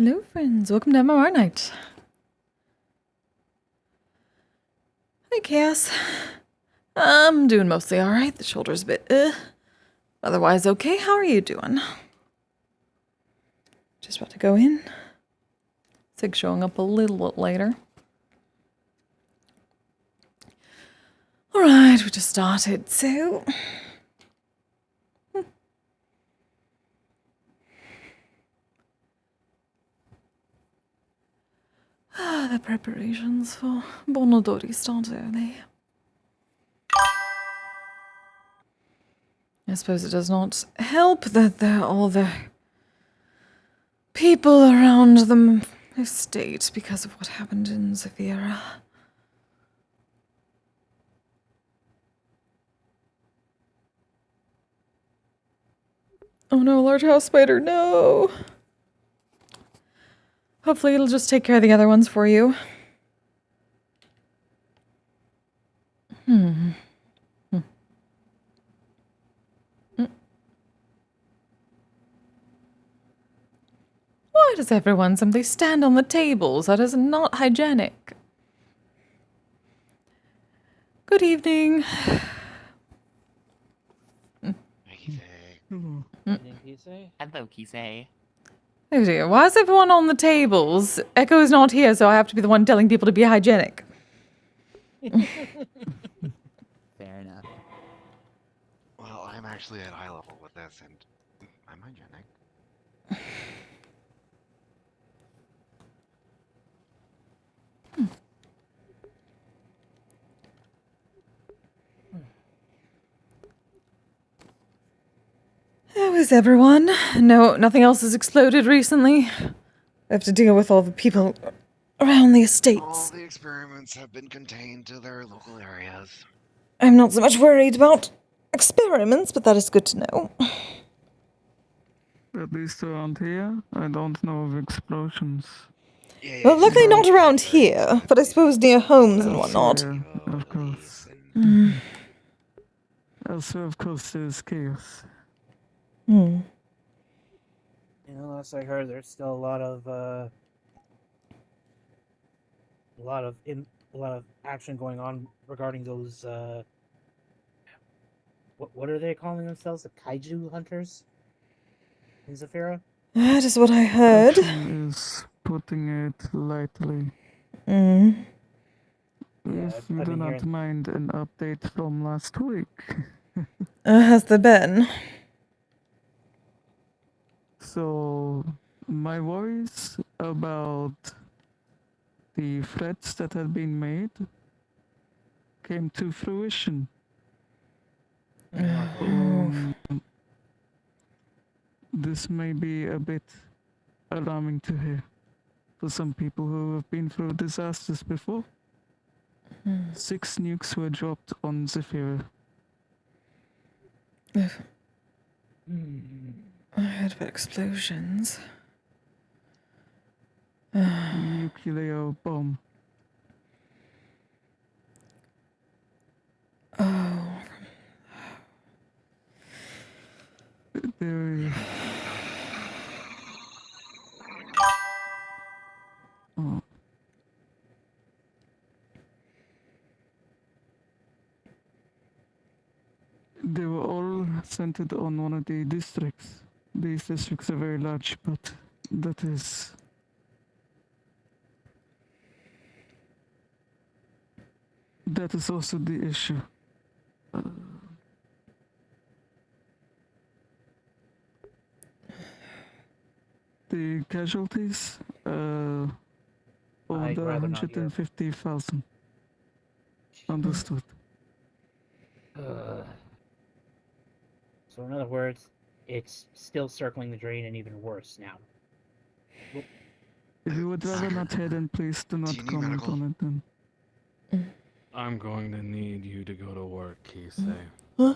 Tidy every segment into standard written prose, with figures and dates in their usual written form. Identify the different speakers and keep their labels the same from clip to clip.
Speaker 1: Hello, friends. Welcome to MMR night. Hi, Chaos. I'm doing mostly alright. The shoulder's a bit, otherwise okay. How are you doing? Just about to go in. Sig showing up a little bit later. Alright, we just started, so... The preparations for Bonodori start early. I suppose it does not help that all the people around the estate because of what happened in Zafira. Oh no, large house spider, no! Hopefully it'll just take care of the other ones for you. Why does everyone simply stand on the tables? That is not hygienic. Good evening.
Speaker 2: Kise.
Speaker 3: Kise?
Speaker 2: Hello, Kise.
Speaker 1: Oh dear, why is everyone on the tables? Echo is not here, so I have to be the one telling people to be hygienic.
Speaker 2: Fair enough.
Speaker 3: Well, I'm actually at high level with this, and I'm hygienic.
Speaker 1: How is everyone? No, nothing else has exploded recently. I have to deal with all the people around the
Speaker 3: All
Speaker 1: estates.
Speaker 3: the experiments have been contained to their local areas.
Speaker 1: I'm not so much worried about experiments, but that is good to know.
Speaker 4: At least around here, I don't know of explosions.
Speaker 3: Yeah,
Speaker 1: Well, luckily
Speaker 3: just
Speaker 1: not around
Speaker 3: very
Speaker 1: here, but I suppose near homes and whatnot.
Speaker 4: Yeah, of course.
Speaker 3: and-
Speaker 4: Also, of course, there's chaos.
Speaker 1: Hmm.
Speaker 5: You know, last I heard, there's still a lot of action going on regarding those. What are they calling themselves? The kaiju hunters in Zafira?
Speaker 1: That is what I heard.
Speaker 4: Action is putting it lightly.
Speaker 1: Mm.
Speaker 5: Yeah,
Speaker 4: If you
Speaker 5: I've
Speaker 4: do
Speaker 5: been
Speaker 4: not
Speaker 5: hearing-
Speaker 4: mind an update from last week.
Speaker 1: Has there been?
Speaker 4: So, my worries about the threats that had been made came to fruition. This may be a bit alarming to hear for some people who have been through disasters before. 6 nukes were dropped on Zafira.
Speaker 1: I heard about explosions.
Speaker 4: Nuclear bomb.
Speaker 1: Oh.
Speaker 4: There. Oh. They were all centered on one of the districts. These districts are very large, but that is. That is also the issue. The casualties, over
Speaker 5: I'd rather not hear.
Speaker 4: 150,000. Understood.
Speaker 5: So in other words, it's still circling the drain and even worse now.
Speaker 4: If you would rather not hear, then please do not
Speaker 3: you need
Speaker 4: comment
Speaker 3: medical?
Speaker 4: on it then.
Speaker 6: I'm going to need you to go to work, Kise.
Speaker 5: Uh,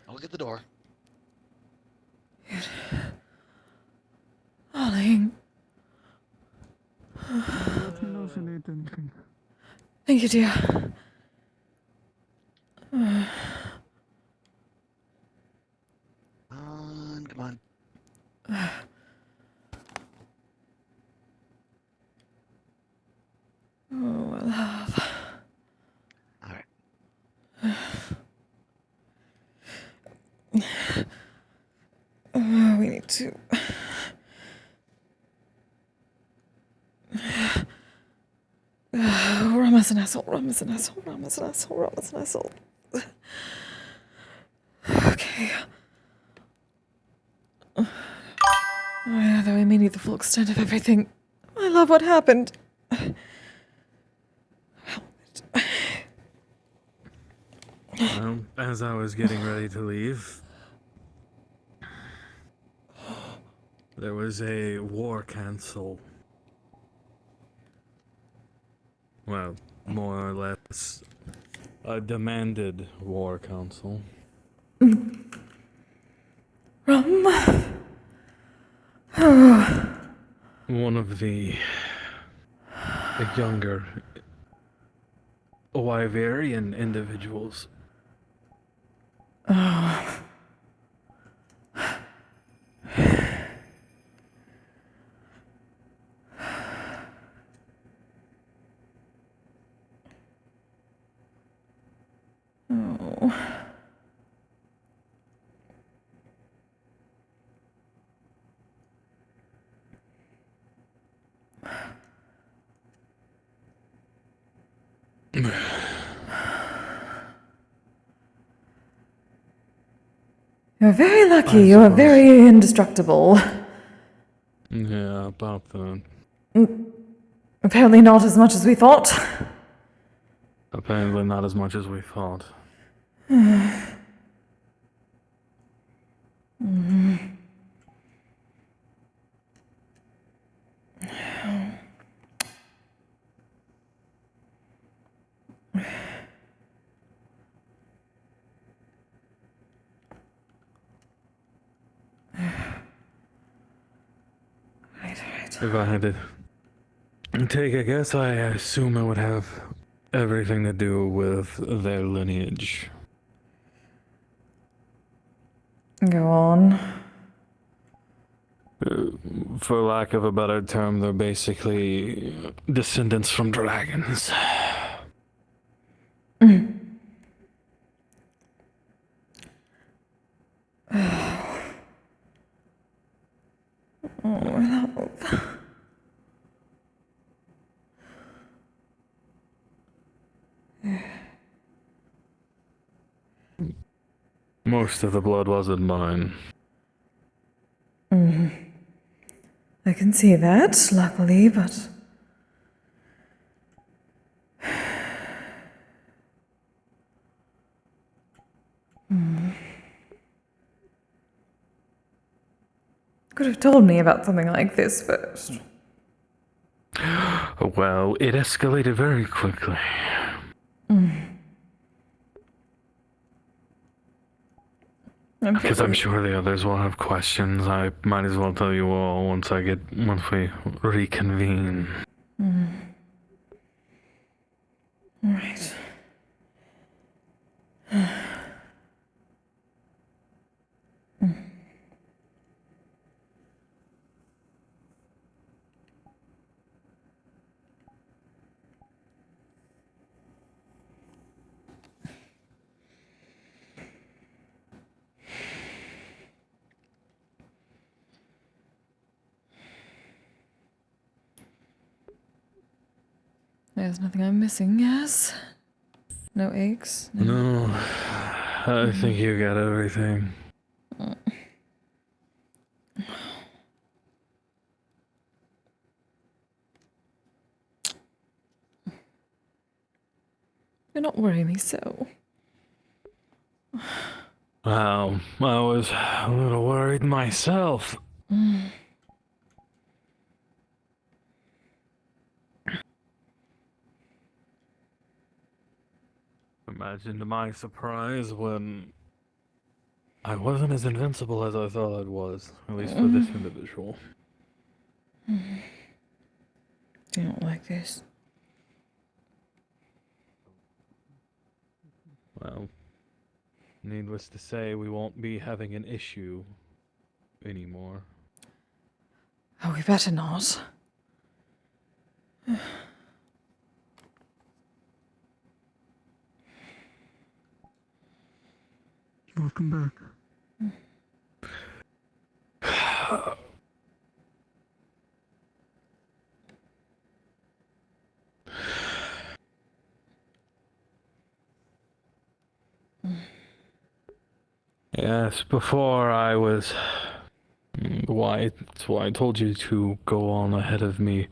Speaker 3: I'll get the door.
Speaker 1: Darling.
Speaker 4: Let me know if you need anything.
Speaker 1: Thank you, dear.
Speaker 3: on.
Speaker 1: Oh, my love.
Speaker 3: All right.
Speaker 1: Oh, we need to. Rum is an asshole, rum is an asshole, rum is an asshole, rum is an asshole. Okay. Oh, yeah, though I may need the full extent of everything. I love what happened.
Speaker 6: Well, as I was getting ready to leave, there was a war council. Well, more or less, a demanded war council.
Speaker 1: Rum?
Speaker 6: One of the younger Wyverian individuals.
Speaker 1: Oh. Oh. You're very lucky.
Speaker 6: I
Speaker 1: You're
Speaker 6: suppose.
Speaker 1: very indestructible.
Speaker 6: Yeah, about that.
Speaker 1: Apparently not as much as we thought.
Speaker 6: Apparently not as much as we thought.
Speaker 1: Right.
Speaker 6: If I had to take a guess, I assume it would have everything to do with their lineage.
Speaker 1: Go on.
Speaker 6: For lack of a better term, they're basically descendants from dragons.
Speaker 1: Oh, love.
Speaker 6: Most of the blood wasn't mine.
Speaker 1: I can see that, luckily, but... Could have told me about something like this first.
Speaker 6: Well, it escalated very quickly. Because I'm sure the others will have questions. I might as well tell you all once we reconvene.
Speaker 1: Right. There's nothing I'm missing, yes? No eggs?
Speaker 6: No, I think you got everything.
Speaker 1: Do not worry me so.
Speaker 6: Well, I was a little worried myself. Imagine my surprise when I wasn't as invincible as I thought I was, at least for this individual.
Speaker 1: Do not like this.
Speaker 6: Well, needless to say, we won't be having an issue anymore.
Speaker 1: Oh, we better not.
Speaker 4: Welcome back.
Speaker 6: Yes, before I was... That's why I told you to go on ahead of me.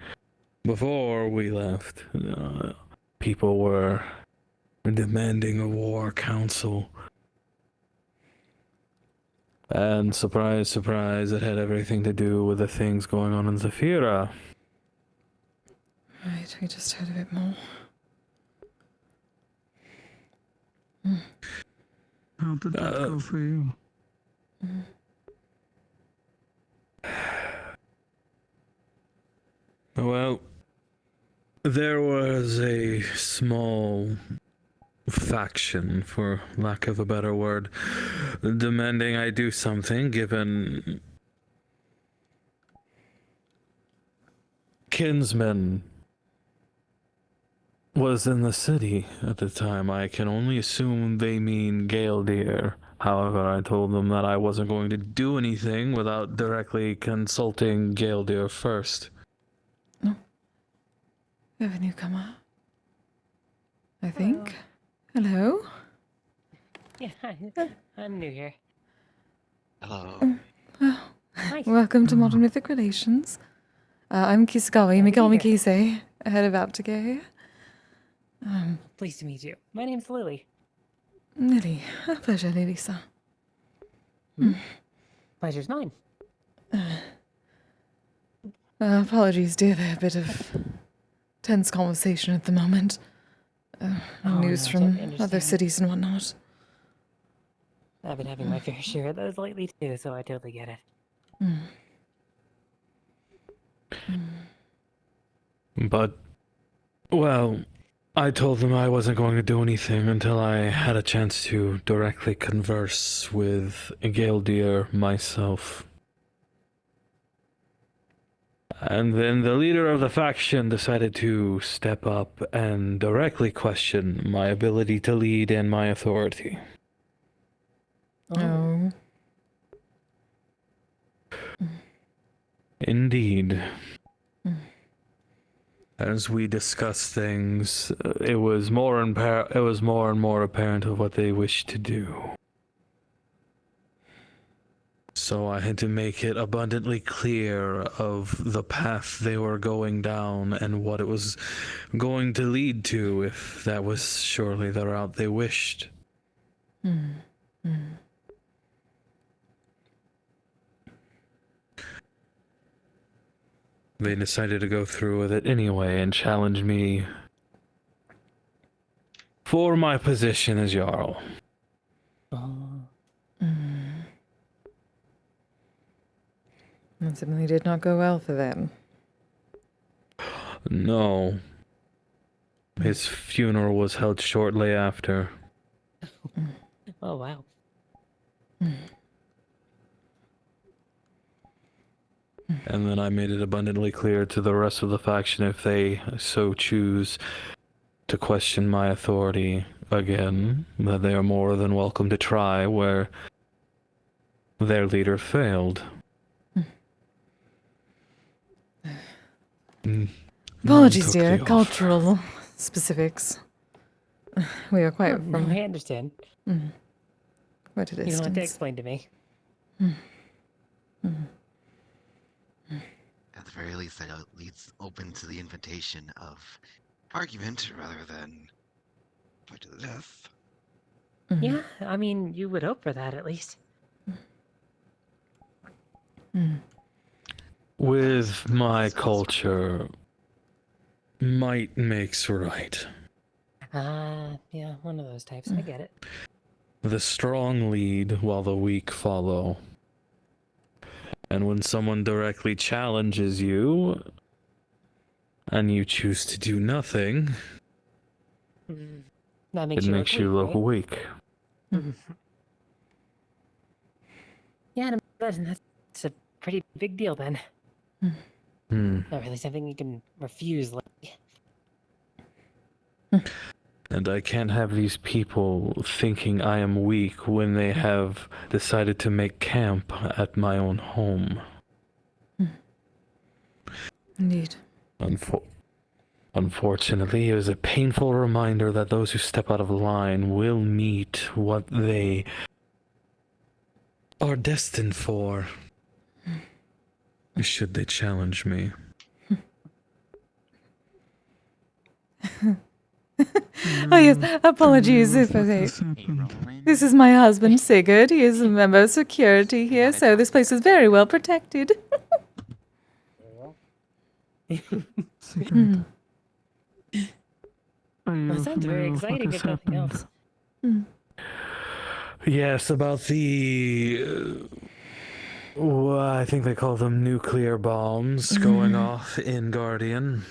Speaker 6: Before we left, people were demanding a war council. And surprise, surprise, it had everything to do with the things going on in Zafira.
Speaker 1: Right, we just heard a bit more.
Speaker 4: How did that go for you?
Speaker 6: Well, there was a small faction, for lack of a better word, demanding I do something given kinsman was in the city at the time. I can only assume they mean Gaeldir. However, I told them that I wasn't going to do anything without directly consulting Gaeldir first.
Speaker 1: We have a newcomer. I think. Hello?
Speaker 7: Yeah, hi. I'm new here.
Speaker 3: Hello.
Speaker 7: Hi.
Speaker 1: Welcome to Modern Mythic Relations. I'm Kise. You may call me Kise. Head of Aptagay.
Speaker 7: Pleased to meet you. My name's Lily.
Speaker 1: Lily. A pleasure, Lisa.
Speaker 7: Pleasure's mine.
Speaker 1: Apologies, dear. There's a bit of tense conversation at the moment. News
Speaker 7: no,
Speaker 1: from
Speaker 7: totally
Speaker 1: other
Speaker 7: understand.
Speaker 1: cities and whatnot.
Speaker 7: I've been having my fair share of those lately too, so I totally get it.
Speaker 6: But, well, I told them I wasn't going to do anything until I had a chance to directly converse with Gaeldir myself. And then the leader of the faction decided to step up and directly question my ability to lead and my authority.
Speaker 1: Oh.
Speaker 6: Indeed. As we discussed things, it was more and more apparent of what they wished to do. So I had to make it abundantly clear of the path they were going down and what it was going to lead to if that was surely the route they wished. They decided to go through with it anyway and challenge me for my position as Jarl.
Speaker 1: That certainly did not go well for them.
Speaker 6: No. His funeral was held shortly after.
Speaker 7: Oh, wow.
Speaker 6: And then I made it abundantly clear to the rest of the faction if they so choose to question my authority again, that they are more than welcome to try where their leader failed.
Speaker 1: Apologies,
Speaker 6: Took
Speaker 1: dear.
Speaker 6: the off.
Speaker 1: Cultural specifics. We are quite
Speaker 7: No,
Speaker 1: from
Speaker 7: I understand.
Speaker 1: quite a
Speaker 7: You don't
Speaker 1: distance.
Speaker 7: have to explain to me.
Speaker 3: At the very least, that leads open to the invitation of argument rather than fight to the death.
Speaker 7: Yeah, I mean, you would hope for that at least.
Speaker 6: With my culture, might makes right.
Speaker 7: Yeah, one of those types. I get it.
Speaker 6: The strong lead while the weak follow. And when someone directly challenges you, and you choose to do nothing,
Speaker 7: That makes
Speaker 6: it
Speaker 7: you
Speaker 6: makes
Speaker 7: look
Speaker 6: you
Speaker 7: weak,
Speaker 6: look weak.
Speaker 7: right? Yeah, and I imagine that's it's a pretty big deal then.
Speaker 6: Hmm.
Speaker 7: Not really something you can refuse.
Speaker 6: And I can't have these people thinking I am weak when they have decided to make camp at my own home.
Speaker 1: Indeed.
Speaker 6: Unfortunately, it is a painful reminder that those who step out of line will meet what they are destined for. Should they challenge me?
Speaker 1: Oh yes, apologies if I say.
Speaker 4: This
Speaker 2: Hey,
Speaker 4: happened.
Speaker 2: Roland.
Speaker 1: This is my husband, Sigurd. He is a member of security here, so this place is very well protected.
Speaker 5: Well,
Speaker 4: Sigurd, are you
Speaker 7: Well, sounds very
Speaker 4: familiar with what
Speaker 7: exciting
Speaker 4: has
Speaker 7: if nothing
Speaker 4: happened?
Speaker 7: else.
Speaker 6: Yes, about the. I think they call them nuclear bombs going off in Guardian.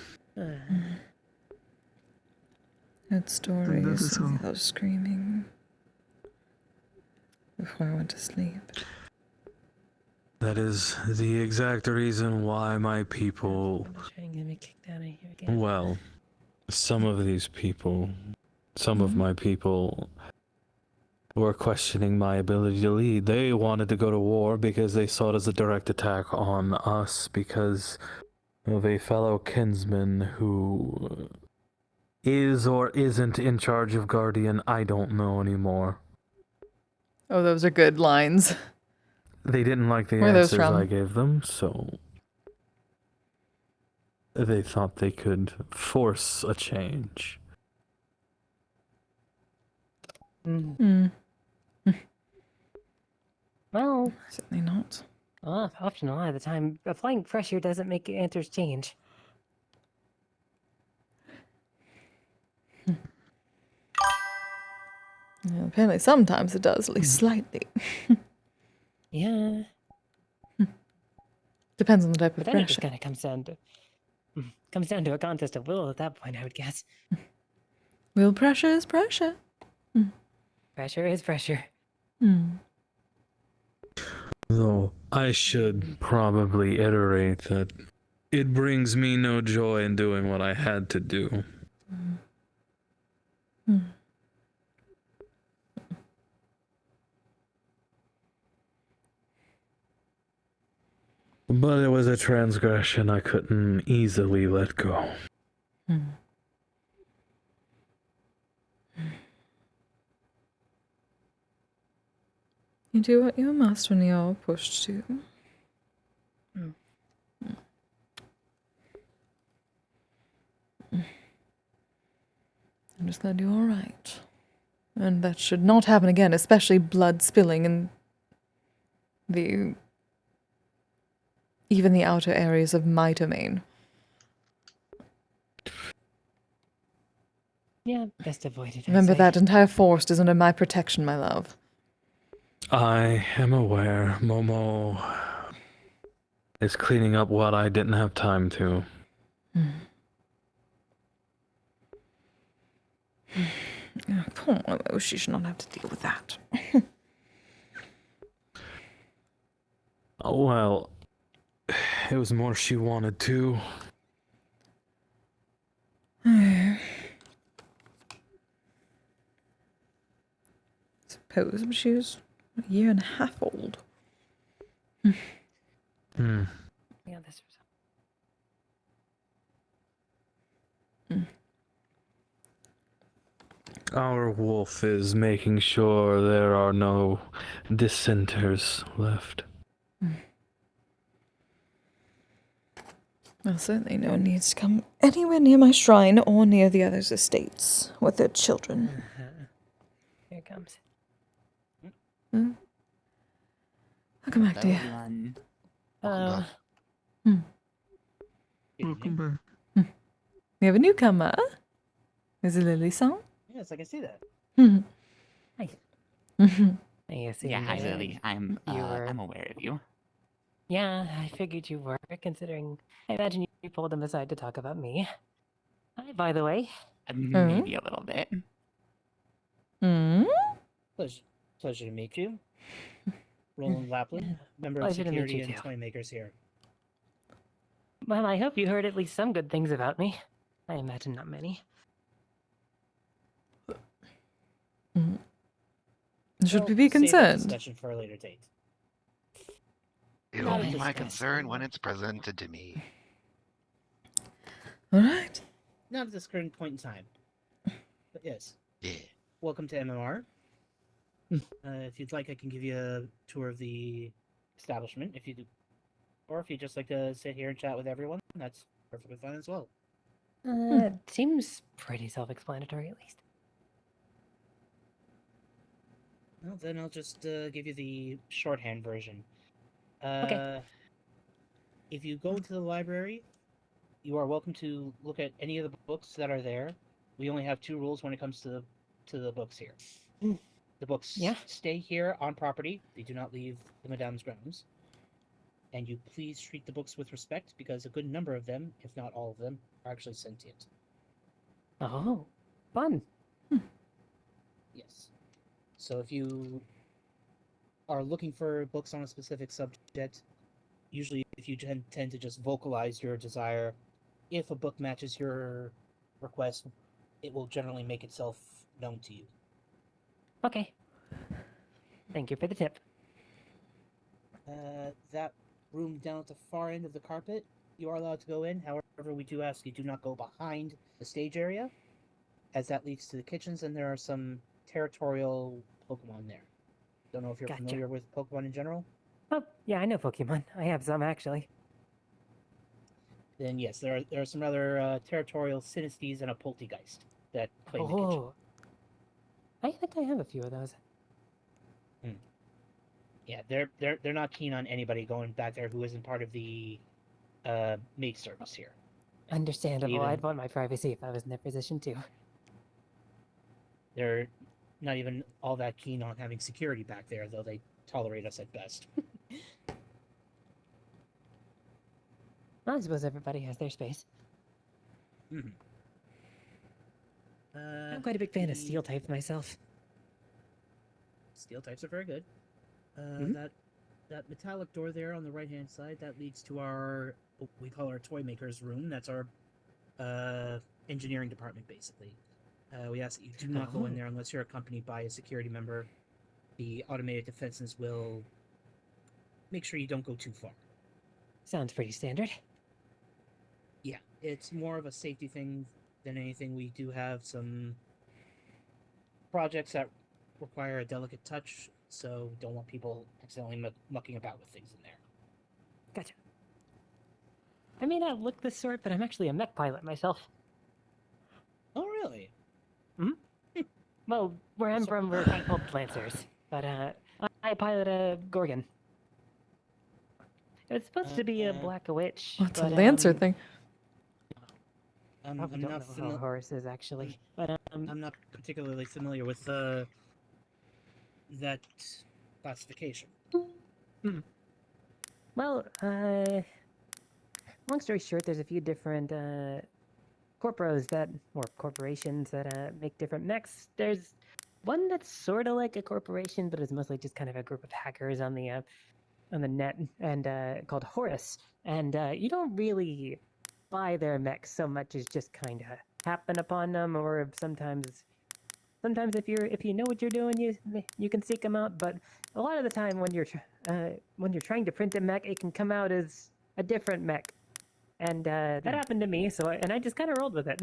Speaker 1: Good story.
Speaker 4: That
Speaker 1: Is
Speaker 4: is all.
Speaker 1: without screaming before I went to sleep.
Speaker 6: That is the exact reason why my people.
Speaker 7: I'm trying to get me kicked out of here again.
Speaker 6: Well, some of these people, some of my people were questioning my ability to lead. They wanted to go to war because they saw it as a direct attack on us because of a fellow kinsman who is or isn't in charge of Guardian. I don't know anymore.
Speaker 1: Oh, those are good lines.
Speaker 6: They didn't like the
Speaker 1: Where are those
Speaker 6: answers
Speaker 1: from?
Speaker 6: I gave them, so they thought they could force a change.
Speaker 1: Mm,
Speaker 7: Well,
Speaker 1: certainly not.
Speaker 7: often a lot of the time, applying pressure doesn't make answers change.
Speaker 1: Yeah, apparently, sometimes it does, at least slightly.
Speaker 7: Yeah,
Speaker 1: Depends on the type
Speaker 7: but
Speaker 1: of
Speaker 7: then it just
Speaker 1: pressure.
Speaker 7: kind of comes down to a contest of will at that point, I would guess.
Speaker 1: Will pressure is pressure.
Speaker 7: Pressure is pressure.
Speaker 6: Though I should probably iterate that it brings me no joy in doing what I had to do. But it was a transgression I couldn't easily let go.
Speaker 1: You do what you must when you're pushed to. I'm just glad you're alright. And that should not happen again, especially blood spilling in the even the outer areas of my domain.
Speaker 7: Yeah, best avoided. I'd
Speaker 1: Remember
Speaker 7: say.
Speaker 1: that entire forest is under my protection, my love.
Speaker 6: I am aware Momo is cleaning up what I didn't have time to.
Speaker 1: Oh, poor Momo, she should not have to deal with that.
Speaker 6: Oh, well, it was more she wanted to.
Speaker 1: Suppose, but she was a year and a half old.
Speaker 6: Hmm.
Speaker 7: Yeah, this was.
Speaker 6: Our wolf is making sure there are no dissenters left.
Speaker 1: Well, certainly no one needs to come anywhere near my shrine or near the others' estates with their children.
Speaker 7: Here it comes.
Speaker 1: Welcome back,
Speaker 2: Hello,
Speaker 1: dear.
Speaker 2: everyone.
Speaker 7: Uh,
Speaker 4: Welcome back.
Speaker 1: We have a newcomer. Is it Lily Song?
Speaker 5: yes, I can see that.
Speaker 7: I assume
Speaker 2: Yeah, hi,
Speaker 7: that
Speaker 2: Lily. I'm
Speaker 7: you were-
Speaker 2: I'm aware of you.
Speaker 7: Yeah, I figured you were, considering I imagine you pulled them aside to talk about me. Hi, by the way.
Speaker 2: Maybe a little bit.
Speaker 1: Hmm?
Speaker 5: Pleasure to meet you. Roland Lapland, member of
Speaker 7: Pleasure to meet
Speaker 5: security
Speaker 7: you
Speaker 5: and
Speaker 7: too.
Speaker 5: toy makers here.
Speaker 7: Well, I hope you heard at least some good things about me. I imagine not many.
Speaker 1: Should
Speaker 5: Well,
Speaker 1: we be
Speaker 5: save that
Speaker 1: concerned?
Speaker 5: discussion for a later date.
Speaker 3: It'll
Speaker 5: Not
Speaker 3: be
Speaker 5: at this
Speaker 3: my
Speaker 5: time.
Speaker 3: concern when it's presented to me.
Speaker 1: All right.
Speaker 5: Not at this current point in time. But yes,
Speaker 3: Yeah.
Speaker 5: welcome to MMR. If you'd like, I can give you a tour of the establishment. If you do, or if you just like to sit here and chat with everyone, that's perfectly fine as well.
Speaker 7: Seems pretty self-explanatory, at least.
Speaker 5: Well, then I'll just give you the shorthand version.
Speaker 7: Okay.
Speaker 5: If you go into the library, you are welcome to look at any of the books that are there. We only have 2 rules when it comes to the books here. The books
Speaker 7: Yeah.
Speaker 5: stay here on property. They do not leave the Madame's grounds. And you please treat the books with respect, because a good number of them, if not all of them, are actually sentient.
Speaker 7: Oh, fun.
Speaker 5: Yes. So if you are looking for books on a specific subject, usually if you tend to just vocalize your desire, if a book matches your request, it will generally make itself known to you.
Speaker 7: Okay. Thank you for the tip.
Speaker 5: That room down at the far end of the carpet, you are allowed to go in. However, we do ask you do not go behind the stage area, as that leads to the kitchens, and there are some territorial Pokemon there. Don't know if you're
Speaker 7: Gotcha.
Speaker 5: familiar with Pokemon in general.
Speaker 7: Oh, yeah, I know Pokemon. I have some, actually.
Speaker 5: Then yes, there are some rather territorial Sinistes and a Poltegeist that play in the kitchen.
Speaker 7: Oh. I think I have a few of those.
Speaker 5: Yeah, they're not keen on anybody going back there who isn't part of the maid service here.
Speaker 7: Understandable.
Speaker 5: Even-
Speaker 7: I'd want my privacy if I was in their position, too.
Speaker 5: They're not even all that keen on having security back there, though they tolerate us at best.
Speaker 7: Well, I suppose everybody has their space. I'm quite a big fan of
Speaker 5: the
Speaker 7: steel types myself.
Speaker 5: Steel types are very good.
Speaker 7: Mhm.
Speaker 5: That metallic door there on the right hand side, that leads to our, what we call our toy maker's room. That's our engineering department, basically. We ask that you do not go in
Speaker 7: Oh.
Speaker 5: there unless you're accompanied by a security member. The automated defenses will make sure you don't go too far.
Speaker 7: Sounds pretty standard.
Speaker 5: Yeah, it's more of a safety thing than anything. We do have some projects that require a delicate touch, so don't want people accidentally mucking about with things in there.
Speaker 7: Gotcha. I may not look this sort, but I'm actually a mech pilot myself.
Speaker 5: Oh, really?
Speaker 7: Well, where I'm
Speaker 5: So-
Speaker 7: from, we're kind of called Lancers. But I pilot a Gorgon. It was supposed to be a
Speaker 5: Uh,
Speaker 7: Black Witch.
Speaker 1: What's a
Speaker 7: but,
Speaker 1: Lancer thing?
Speaker 5: I'm
Speaker 7: Probably
Speaker 5: not
Speaker 7: don't know how Horus is, actually. But
Speaker 5: I'm not particularly familiar with that classification.
Speaker 7: well, long story short, there's a few different corporations that make different mechs. There's one that's sort of like a corporation, but it's mostly just kind of a group of hackers on the net, and called Horus. And you don't really buy their mechs so much as just kind of happen upon them, or sometimes if you know what you're doing, you can seek them out. But a lot of the time, when you're trying to print a mech, it can come out as a different mech, and that happened to me. So I just kind of rolled with it.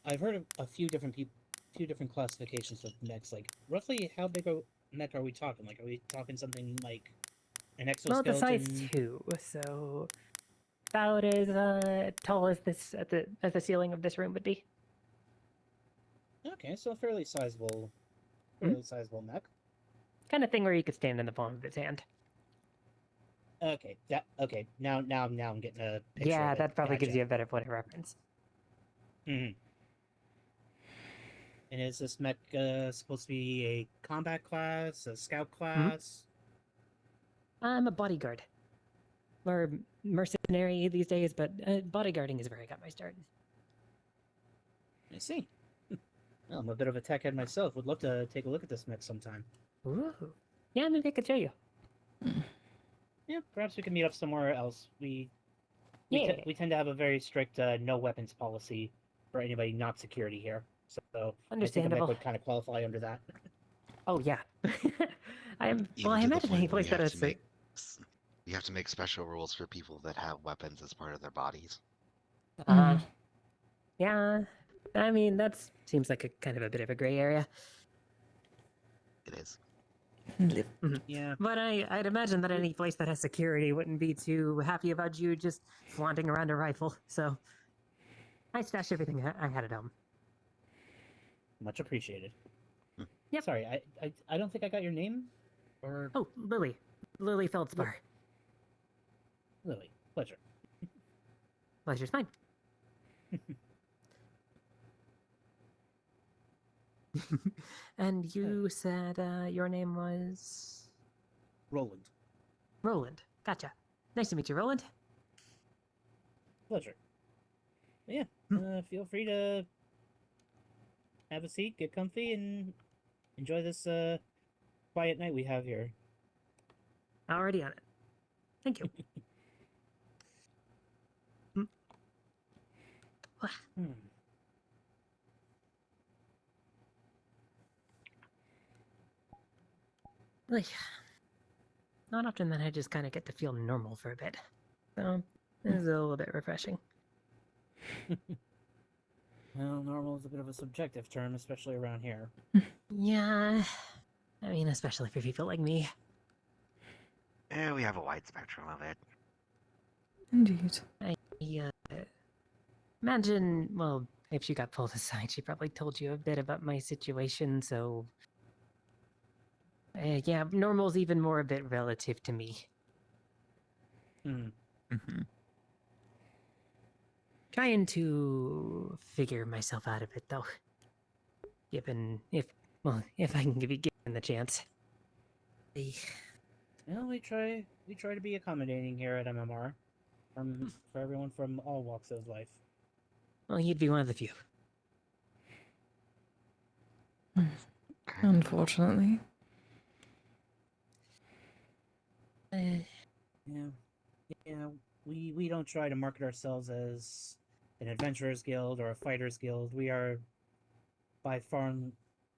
Speaker 5: I've heard of a few different classifications of mechs. Like, roughly how big a mech are we talking? Like, are we talking something like an
Speaker 7: Well,
Speaker 5: exoskeleton?
Speaker 7: it's a size 2, so about as tall as the ceiling of this room would be.
Speaker 5: Okay, so a fairly sizable mech.
Speaker 7: Kind of thing where you could stand in the palm of his hand.
Speaker 5: Okay, now I'm getting a picture.
Speaker 7: Yeah,
Speaker 5: of it.
Speaker 7: that probably gives
Speaker 5: Gotcha.
Speaker 7: you a better point of reference.
Speaker 5: Mhm. And is this mech supposed to be a combat class, a scout class?
Speaker 7: I'm a bodyguard. Or mercenary these days, but bodyguarding is where I got my start.
Speaker 5: I see. Well, I'm a bit of a tech head myself. Would love to take a look at this mech sometime.
Speaker 7: Ooh. Yeah, maybe I could show you.
Speaker 5: Yeah, perhaps we can meet up somewhere else. We
Speaker 7: Yeah.
Speaker 5: we tend to have a very strict no weapons policy for anybody not security here. So I think a mech
Speaker 7: Understandable.
Speaker 5: would kind of qualify under that.
Speaker 7: Oh yeah. Well,
Speaker 3: Even
Speaker 7: I
Speaker 3: to the
Speaker 7: imagine any
Speaker 3: point where
Speaker 7: place that has
Speaker 3: you have to make special rules for people that have weapons as part of their bodies.
Speaker 7: Yeah. I mean, that seems like a kind of a bit of a gray area.
Speaker 3: It is.
Speaker 5: Yeah.
Speaker 7: But I'd imagine that any place that has security wouldn't be too happy about you just flaunting around a rifle. So I stashed everything I had at home.
Speaker 5: Much appreciated.
Speaker 7: Yep.
Speaker 5: Sorry, I don't think I got your name. Or
Speaker 7: Oh, Lily. Lily Feldspar.
Speaker 5: Lily. Pleasure.
Speaker 7: Pleasure's mine. And you said your name was
Speaker 5: Roland.
Speaker 7: Roland. Gotcha. Nice to meet you, Roland.
Speaker 5: Pleasure. Yeah. Feel free to have a seat, get comfy, and enjoy this quiet night we have here.
Speaker 7: Already on it. Thank you.
Speaker 5: Hmm.
Speaker 7: Like, not often that I just kind of get to feel normal for a bit. So, this is a little bit refreshing.
Speaker 5: Well, normal is a bit of a subjective term, especially around here.
Speaker 7: Yeah. I mean, especially for people like me.
Speaker 3: Yeah, we have a wide spectrum of it.
Speaker 1: Indeed.
Speaker 7: Imagine, well, if she got pulled aside, she probably told you a bit about my situation, so... yeah, normal's even more a bit relative to me.
Speaker 5: Hmm.
Speaker 7: Trying to figure myself out of it, though. Given, if I can be given the chance.
Speaker 5: Well, we try to be accommodating here at MMR, for everyone from all walks of life.
Speaker 7: Well, you'd be one of the few.
Speaker 1: Unfortunately.
Speaker 5: Yeah. We don't try to market ourselves as an adventurers guild or a fighters guild. We are by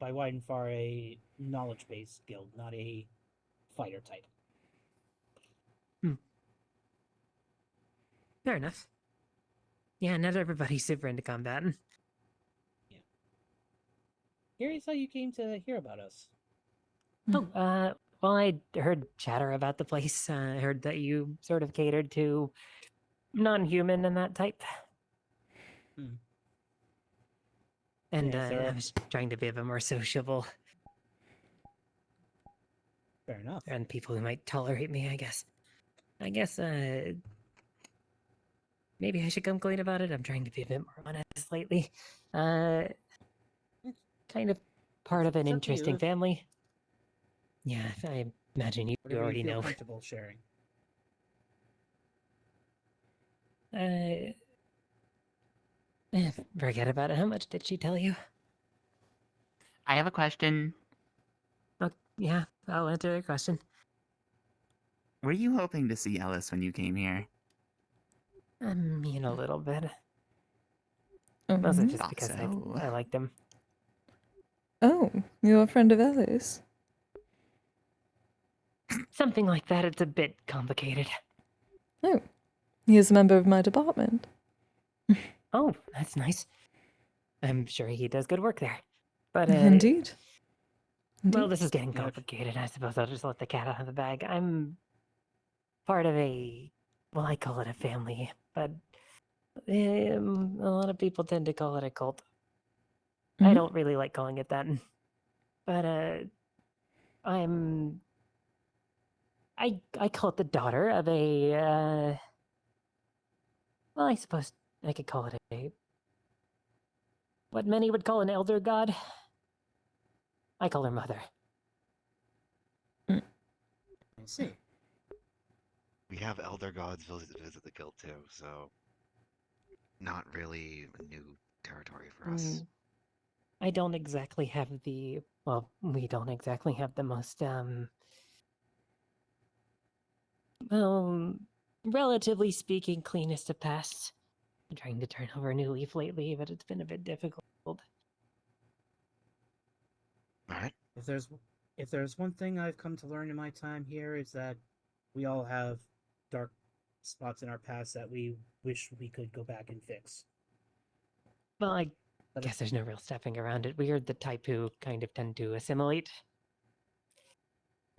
Speaker 5: wide and far a knowledge-based guild, not a fighter type.
Speaker 7: Fair enough. Yeah, not everybody's super into combat.
Speaker 5: Curious how you came to hear about us.
Speaker 7: Oh, well, I heard chatter about the place. I heard that you sort of catered to non-human and that type. And
Speaker 5: Yeah,
Speaker 7: I was trying to be a bit more sociable.
Speaker 5: Fair enough.
Speaker 7: And people who might tolerate me, I guess. Maybe I should come clean about it. I'm trying to be a bit more honest lately. Kind of part of an
Speaker 5: It's up to you
Speaker 7: interesting
Speaker 5: if-
Speaker 7: family. Yeah, I imagine you
Speaker 5: Whatever
Speaker 7: already
Speaker 5: you feel
Speaker 7: know.
Speaker 5: comfortable sharing.
Speaker 7: Forget about it. How much did she tell you?
Speaker 2: I have a question.
Speaker 7: Oh, yeah, I'll answer your question.
Speaker 2: Were you hoping to see Ellis when you came here?
Speaker 7: I mean, a little bit. Mostly
Speaker 1: Mhm.
Speaker 7: just
Speaker 2: Thought
Speaker 7: because
Speaker 2: so.
Speaker 7: I liked him.
Speaker 1: Oh, you're a friend of Ellie's.
Speaker 7: Something like that. It's a bit complicated.
Speaker 1: Oh, he is a member of my department.
Speaker 7: Oh, that's nice. I'm sure he does good work there. But,
Speaker 1: Indeed.
Speaker 7: well, this is getting complicated. I suppose I'll just let the cat out of the bag. I'm part of well, I call it a family, but a lot of people tend to call it a cult. I
Speaker 1: Mhm.
Speaker 7: don't really like calling it that. But, I call it the daughter of a, well, I suppose I could call it what many would call an elder god. I call her mother.
Speaker 5: I see.
Speaker 3: We have elder gods visit the guild too, so not really a new territory for us.
Speaker 7: I don't exactly have the well, we don't exactly have the most well, relatively speaking, cleanest of pasts. I'm trying to turn over a new leaf lately, but it's been a bit difficult.
Speaker 3: All right.
Speaker 5: If there's one thing I've come to learn in my time here, is that we all have dark spots in our past that we wish we could go back and fix.
Speaker 7: Well, I
Speaker 5: But
Speaker 7: guess there's no real stepping around it. We are the type who kind of tend to assimilate.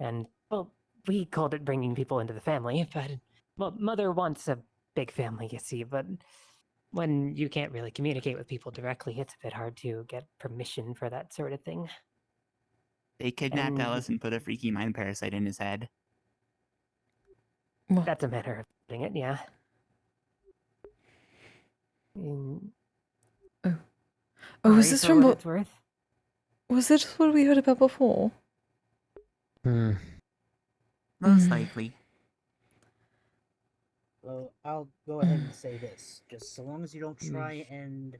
Speaker 7: And, well, we called it bringing people into the family, but, well, Mother wants a big family, you see, but when you can't really communicate with people directly, it's a bit hard to get permission for that sort of thing.
Speaker 2: They kidnapped
Speaker 7: And-
Speaker 2: Ellis and put a freaky mind parasite in his head.
Speaker 1: Well,
Speaker 7: That's a matter of putting it, yeah. Mm,
Speaker 1: oh, was
Speaker 7: sorry
Speaker 1: this
Speaker 7: for
Speaker 1: from
Speaker 7: what
Speaker 1: what?
Speaker 7: it's worth?
Speaker 1: Was this what we heard about before?
Speaker 6: Hmm.
Speaker 2: Most
Speaker 1: Mm.
Speaker 2: likely.
Speaker 5: well, I'll go ahead and say this: just so long as you don't try and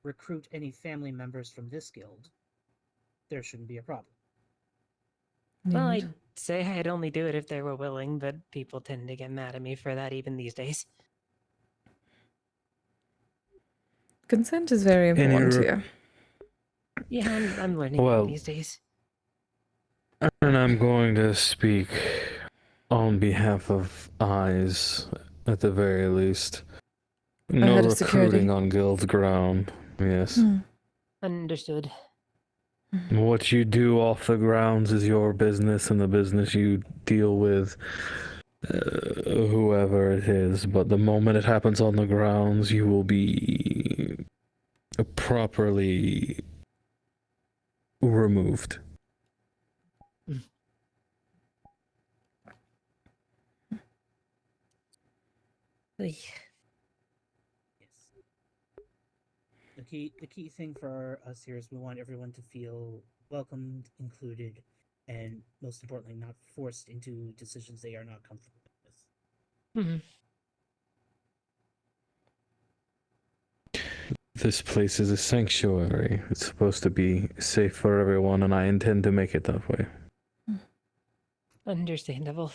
Speaker 5: recruit any family members from this guild, there shouldn't be a problem.
Speaker 7: Well,
Speaker 1: Need.
Speaker 7: I'd say I'd only do it if they were willing, but people tend to get mad at me for that even these days.
Speaker 1: Consent is very
Speaker 6: Any
Speaker 1: important
Speaker 6: re-
Speaker 1: here.
Speaker 7: Yeah, I'm learning
Speaker 6: Well-
Speaker 7: these days.
Speaker 6: And I'm going to speak on behalf of Eyes, at the very least. No
Speaker 1: Head of security.
Speaker 6: recruiting on guild ground. Yes.
Speaker 1: Hmm.
Speaker 7: Understood.
Speaker 6: What you do off the grounds is your business and the business you deal with whoever it is. But the moment it happens on the grounds, you will be properly removed.
Speaker 7: Ay,
Speaker 5: Yes. The key thing for us here is we want everyone to feel welcomed, included, and most importantly, not forced into decisions they are not comfortable with.
Speaker 7: mhm.
Speaker 6: This place is a sanctuary. It's supposed to be safe for everyone, and I intend to make it that way.
Speaker 7: Understandable.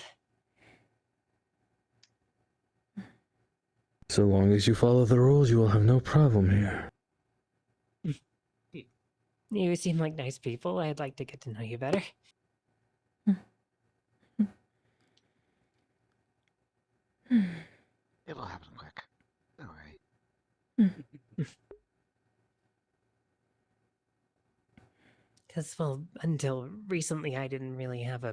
Speaker 6: So long as you follow the rules, you will have no problem here.
Speaker 7: You seem like nice people. I'd like to get to know you better.
Speaker 3: It'll happen quick. Don't worry.
Speaker 7: Because, well, until recently, I didn't really have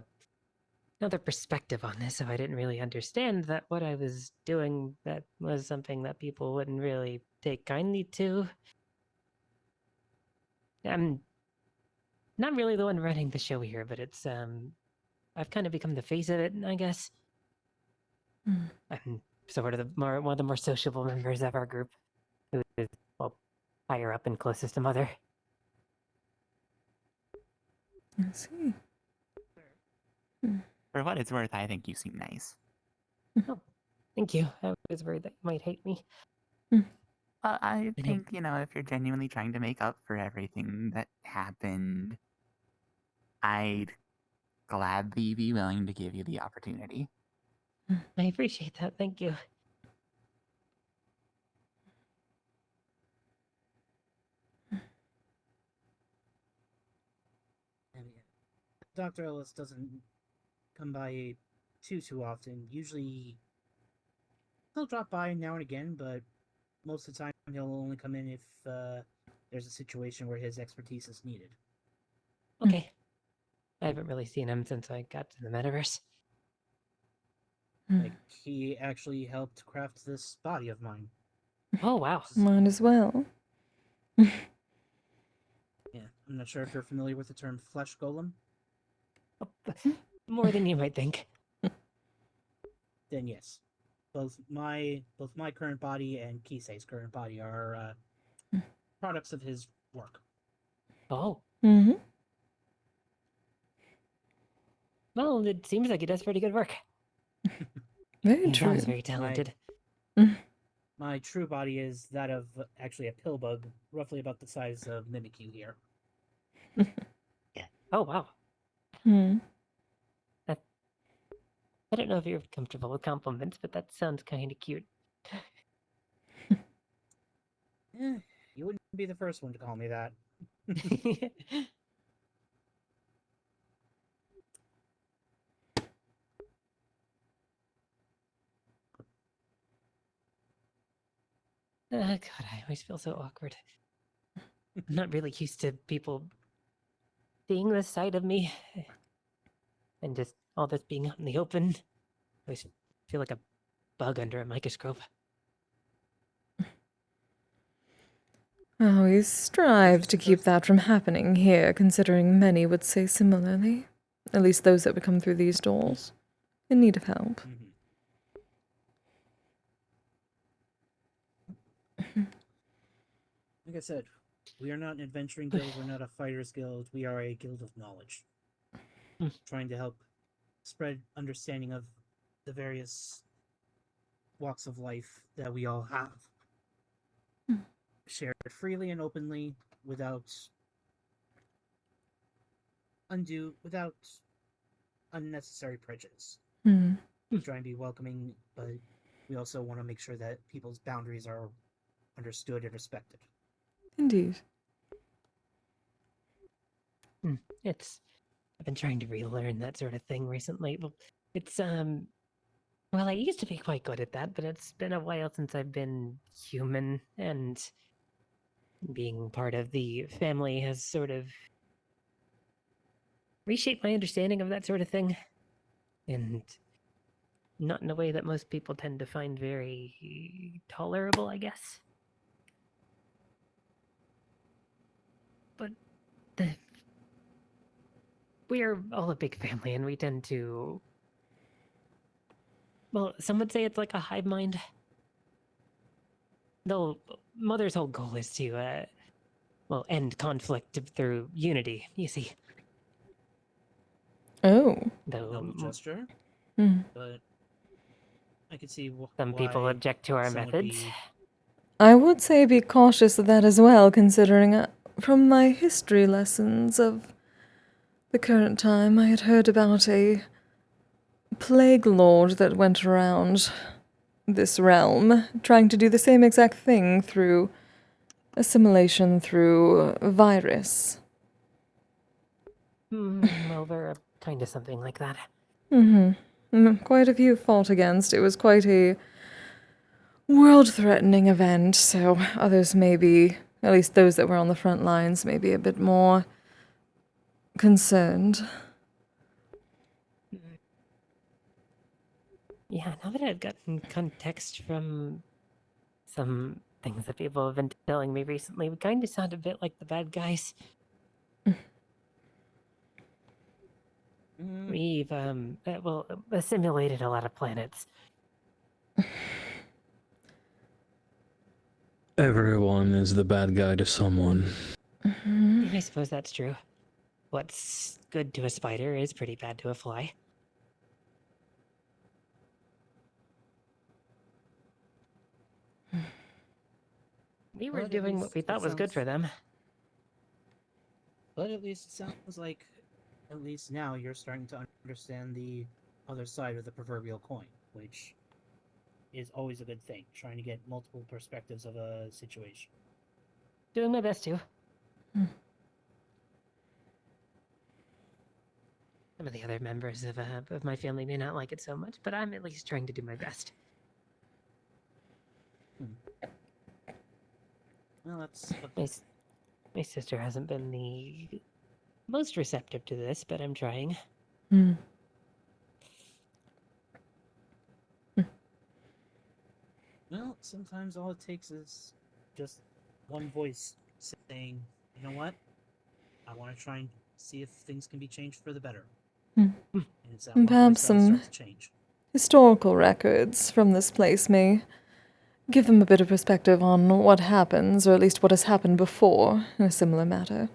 Speaker 7: another perspective on this, so I didn't really understand that what I was doing that was something that people wouldn't really take kindly to. I'm not really the one running the show here, but it's I've kind of become the face of it, I guess.
Speaker 1: Mm.
Speaker 7: I'm sort of one of the more sociable members of our group, who is, well, higher up and closest to Mother.
Speaker 1: I see.
Speaker 2: For what it's worth, I think you seem nice.
Speaker 7: Thank you. I was worried that you might hate me.
Speaker 2: I
Speaker 7: know-
Speaker 2: think, if you're genuinely trying to make up for everything that happened, I'd gladly be willing to give you the opportunity.
Speaker 7: I appreciate that. Thank you.
Speaker 5: And yeah, Dr. Ellis doesn't come by too often. Usually, he'll drop by now and again, but most of the time he'll only come in if there's a situation where his expertise is needed.
Speaker 7: Okay. I haven't really seen him since I got to the Metaverse.
Speaker 5: Like, he actually helped craft this body of mine.
Speaker 7: Oh, wow.
Speaker 1: Mine as well.
Speaker 5: Yeah, I'm not sure if you're familiar with the term flesh golem.
Speaker 7: More than you might think.
Speaker 5: Then yes, both my current body and Kise's current body are products of his work.
Speaker 7: Oh.
Speaker 1: Mm-hmm.
Speaker 7: Well, it seems like he does pretty good work.
Speaker 1: Very
Speaker 7: He
Speaker 1: true.
Speaker 7: sounds very talented.
Speaker 5: My true body is that of actually a pill bug, roughly about the size of Mimikyu here.
Speaker 7: Oh wow.
Speaker 1: Hmm.
Speaker 7: I don't know if you're comfortable with compliments, but that sounds kind of cute.
Speaker 5: You wouldn't be the first one to call me that.
Speaker 7: God, I always feel so awkward. I'm not really used to people seeing this side of me. And just all this being out in the open. I always feel like a bug under a microscope.
Speaker 1: Oh, we strive to keep that from happening here, considering many would say similarly. At least those that would come through these doors. In need of help.
Speaker 5: Like I said, we are not an adventuring guild, we're not a fighters guild, we are a guild of knowledge. Trying to help spread understanding of the various walks of life that we all have. Shared freely and openly, without unnecessary prejudice. Try and be welcoming, but we also want to make sure that people's boundaries are understood and respected.
Speaker 1: Indeed.
Speaker 7: I've been trying to relearn that sort of thing recently. Well, well, I used to be quite good at that, but it's been a while since I've been human, and being part of the family has sort of reshaped my understanding of that sort of thing. And not in a way that most people tend to find very tolerable, I guess. But we're all a big family, and we tend to... Well, some would say it's like a hive mind. Though Mother's whole goal is to, end conflict through unity, you see.
Speaker 1: Oh.
Speaker 5: Noble gesture,
Speaker 1: Hmm.
Speaker 5: but I could see
Speaker 7: Some people object to our methods.
Speaker 1: I would say be cautious of that as well, considering from my history lessons of the current time, I had heard about a plague lord that went around this realm, trying to do the same exact thing through assimilation through virus.
Speaker 7: Well, they're kind of something like that.
Speaker 1: Quite a few fought against. It was quite a world-threatening event, so others may be, at least those that were on the front lines, may be a bit more concerned.
Speaker 7: Yeah, now that I've gotten context from some things that people have been telling me recently, we kind of sound a bit like the bad guys. We've, assimilated a lot of planets.
Speaker 6: Everyone is the bad guy to someone.
Speaker 7: I suppose that's true. What's good to a spider is pretty bad to a fly. We were doing what we thought was good for them.
Speaker 5: But at least it sounds like, at least now, you're starting to understand the other side of the proverbial coin, which is always a good thing, trying to get multiple perspectives of a situation.
Speaker 7: Doing my best to. Some of the other members of my family may not like it so much, but I'm at least trying to do my best.
Speaker 5: Well, that's...
Speaker 7: My sister hasn't been the most receptive to this, but I'm trying.
Speaker 5: Well, sometimes all it takes is just one voice saying, you know what? I want to try and see if things can be changed for the better. And it's that one
Speaker 1: Perhaps
Speaker 5: voice that'll
Speaker 1: some
Speaker 5: start to change.
Speaker 1: historical records from this place may give them a bit of perspective on what happens, or at least what has happened before in a similar matter.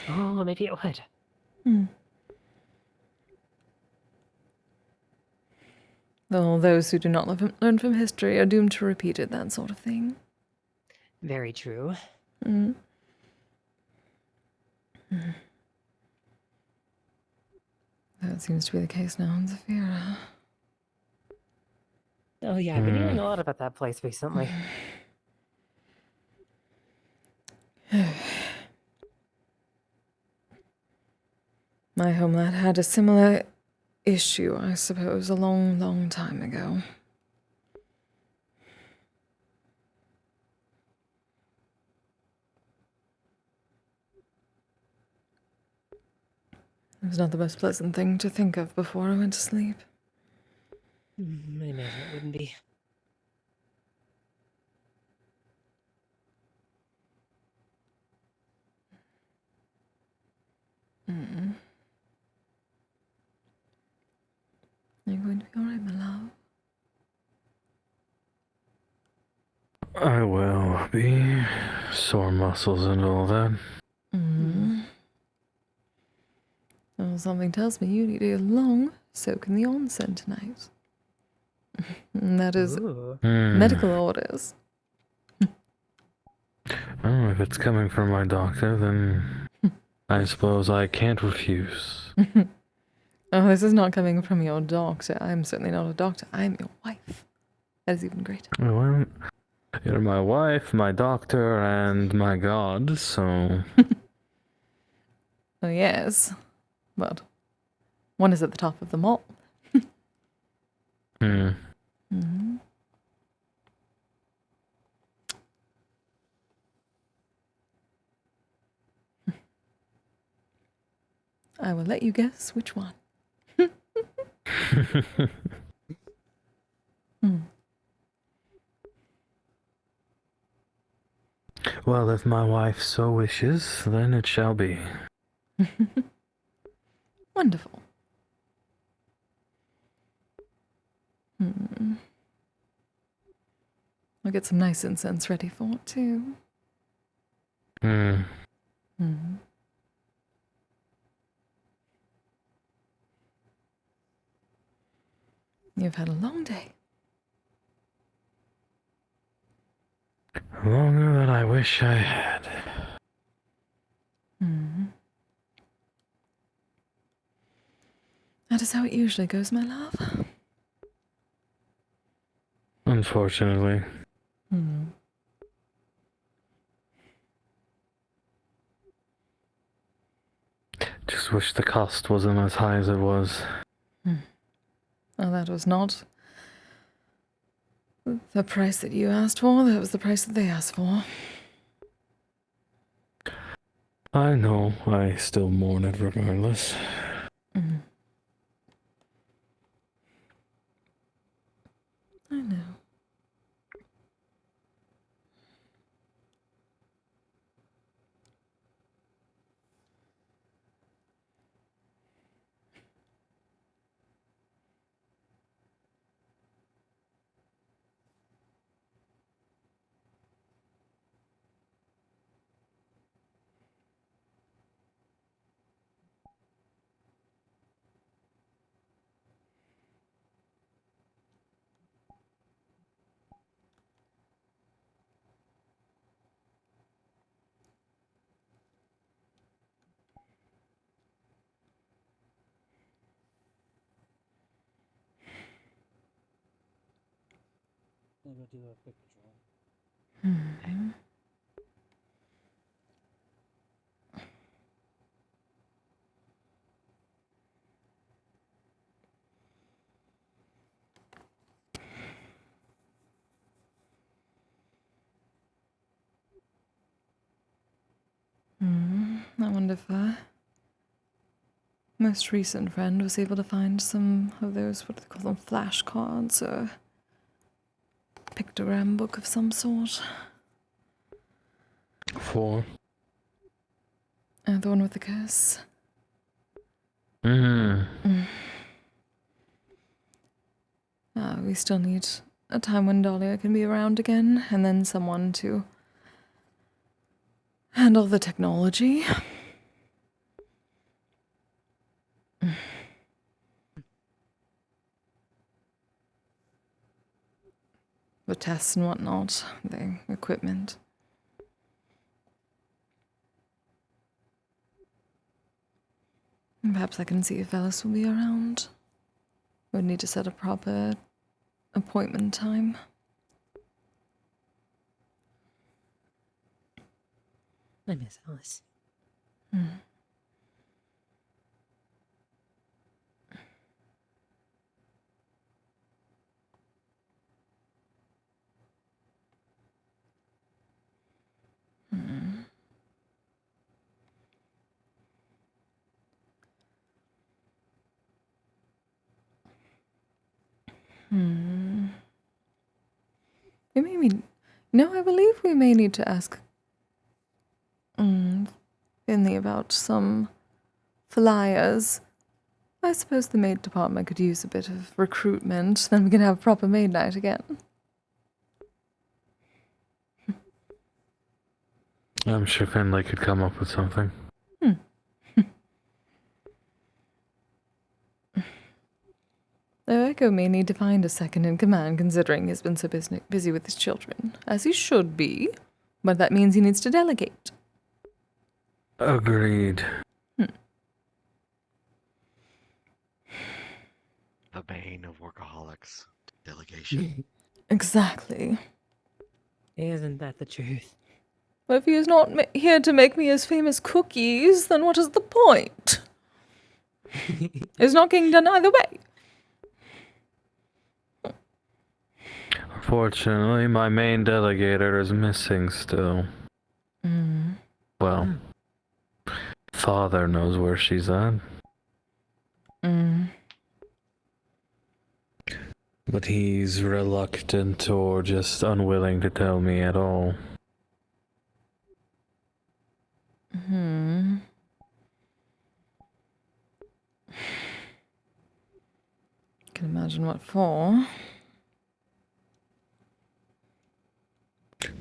Speaker 7: Oh, maybe it would.
Speaker 1: Though those who do not learn from history are doomed to repeat it, that sort of thing.
Speaker 7: Very true.
Speaker 1: Mm. That seems to be the case now in Zafira.
Speaker 7: Oh yeah, I've been hearing a lot about that place recently.
Speaker 1: My homeland had a similar issue, I suppose, a long, long time ago. It was not the most pleasant thing to think of before I went to sleep.
Speaker 7: I imagine it wouldn't be.
Speaker 1: Mm. You're going to be alright, my love.
Speaker 6: I will be. Sore muscles and all that.
Speaker 1: Well, something tells me you need a long soak in the onsen tonight. And that is
Speaker 7: Ooh.
Speaker 1: medical orders.
Speaker 6: Oh, if it's coming from my doctor, then I suppose I can't refuse.
Speaker 1: Oh, this is not coming from your doctor. I'm certainly not a doctor. I'm your wife. That is even greater.
Speaker 6: Well, you're my wife, my doctor, and my god, so...
Speaker 1: Oh, yes. But one is at the top of them all. Mm-hmm. I will let you guess which one.
Speaker 6: Well, if my wife so wishes, then it shall be.
Speaker 1: Wonderful. I'll get some nice incense ready for it, too. You've had a long day.
Speaker 6: Longer than I wish I had.
Speaker 1: That is how it usually goes, my love.
Speaker 6: Unfortunately. Just wish the cost wasn't as high as it was.
Speaker 1: Well, that was not the price that you asked for. That was the price that they asked for.
Speaker 6: I know, I still mourn it regardless.
Speaker 1: I know.
Speaker 5: I'm gonna do a quick patrol.
Speaker 1: I wonder if our most recent friend was able to find some of those, what do they call them, flashcards or pictogram book of some sort.
Speaker 6: 4.
Speaker 1: The one with the curse. We still need a time when Dahlia can be around again, and then someone to handle the technology. the tests and whatnot, the equipment. Perhaps I can see if Alice will be around. Would need to set a proper appointment time.
Speaker 7: I miss Alice.
Speaker 1: We may need... No, I believe we may need to ask Finley about some flyers. I suppose the maid department could use a bit of recruitment, then we can have a proper maid night again.
Speaker 6: I'm sure Finlay could come up with something.
Speaker 1: Though Echo may need to find a second in command, considering he's been so busy with his children, as he should be, but that means he needs to delegate.
Speaker 6: Agreed.
Speaker 3: The bane of workaholics. Delegation.
Speaker 1: Exactly.
Speaker 7: Isn't that the truth?
Speaker 1: But if he is not here to make me his famous cookies, then what is the point? It's not getting done either way.
Speaker 6: Unfortunately, my main delegator is missing still. Well, Father knows where she's at. But he's reluctant or just unwilling to tell me at all.
Speaker 1: Can imagine what for.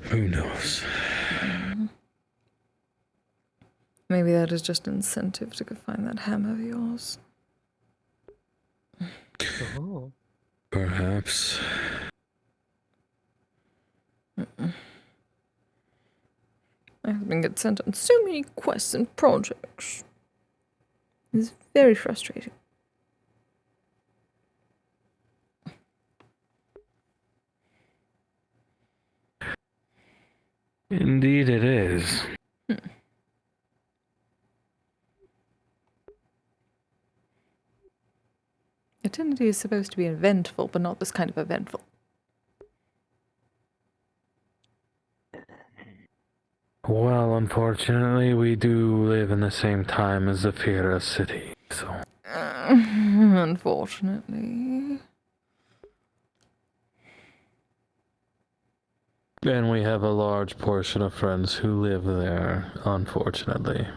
Speaker 6: Who knows?
Speaker 1: Maybe that is just incentive to go find that hammer of yours.
Speaker 7: Oh.
Speaker 6: Perhaps.
Speaker 1: My husband gets sent on so many quests and projects. It's very frustrating.
Speaker 6: Indeed it is.
Speaker 1: Eternity is supposed to be eventful, but not this kind of eventful.
Speaker 6: Well, unfortunately, we do live in the same time as Zafira City, so...
Speaker 1: Unfortunately.
Speaker 6: And we have a large portion of friends who live there, unfortunately.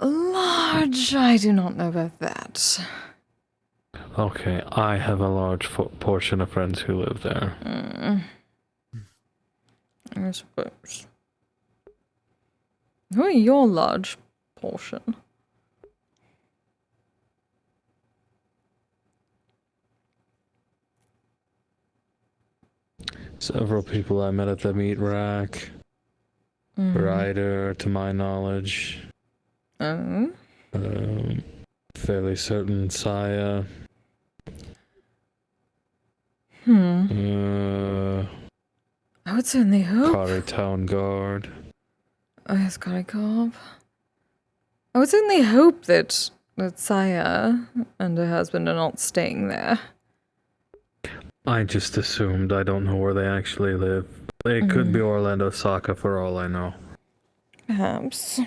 Speaker 1: Large? I do not know about that.
Speaker 6: Okay, I have a large portion of friends who live there.
Speaker 1: I suppose. Who are your large portion?
Speaker 6: Several people I met at the meat rack. Ryder, to my knowledge.
Speaker 1: Oh?
Speaker 6: Fairly certain Saya.
Speaker 1: I would certainly hope.
Speaker 6: Kari Town Guard.
Speaker 1: Oh, yes, Karikov. I would certainly hope that Saya and her husband are not staying there.
Speaker 6: I just assumed. I don't know where they actually live. It could be Orlando Saka for all I know.
Speaker 1: Perhaps.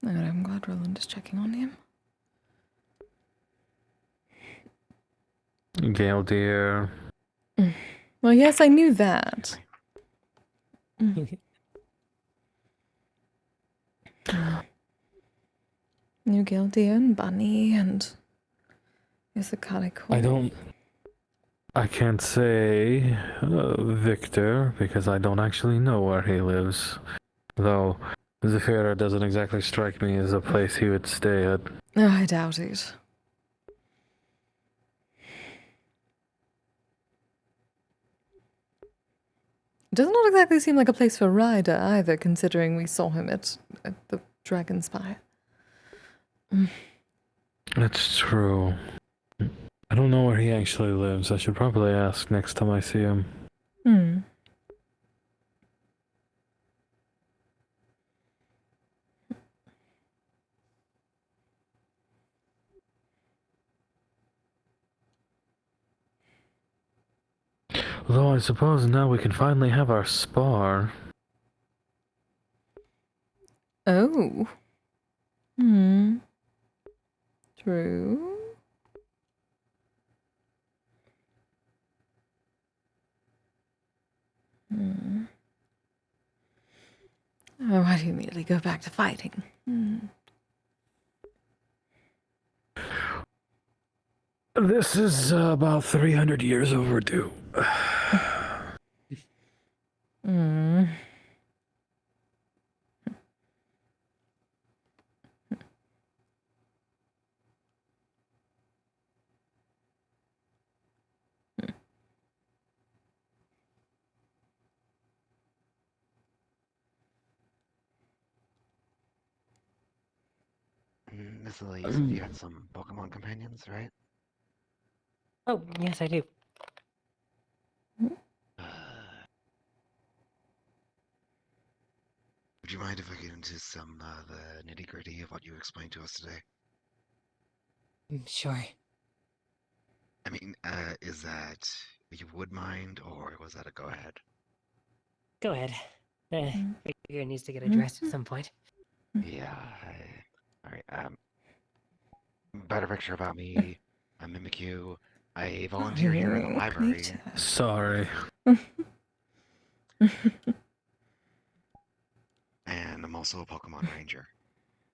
Speaker 1: Alright, I'm glad Roland is checking on him.
Speaker 6: Gale Deer.
Speaker 1: Well, yes, I knew that. New Gildia and Bunny and yes, the Karikor.
Speaker 6: I don't I can't say Victor because I don't actually know where he lives. Though Zafira doesn't exactly strike me as a place he would stay at.
Speaker 1: Oh, I doubt it. Does not exactly seem like a place for Ryder either, considering we saw him at the Dragon Spire.
Speaker 6: That's true. I don't know where he actually lives. I should probably ask next time I see him.
Speaker 1: Hmm.
Speaker 6: Though I suppose now we can finally have our spar.
Speaker 1: Oh. Hmm. True. Hmm. Oh, why do you immediately go back to fighting? Hmm.
Speaker 6: This is about 300 years overdue.
Speaker 1: Hmm.
Speaker 3: Miss Lily, you said you had some Pokemon companions, right?
Speaker 7: Oh, yes, I do.
Speaker 3: Uh, would you mind if I get into some the nitty gritty of what you explained to us today?
Speaker 7: Sure.
Speaker 3: I mean, is that you would mind, or was that a go ahead?
Speaker 7: Go ahead.
Speaker 1: Mm.
Speaker 7: Figure it needs to get addressed at some point.
Speaker 3: Yeah. All right. Better picture about me. I mimic you. I volunteer here in the
Speaker 1: Oh,
Speaker 3: library.
Speaker 1: Peter.
Speaker 6: Sorry.
Speaker 3: And I'm also a Pokemon Ranger.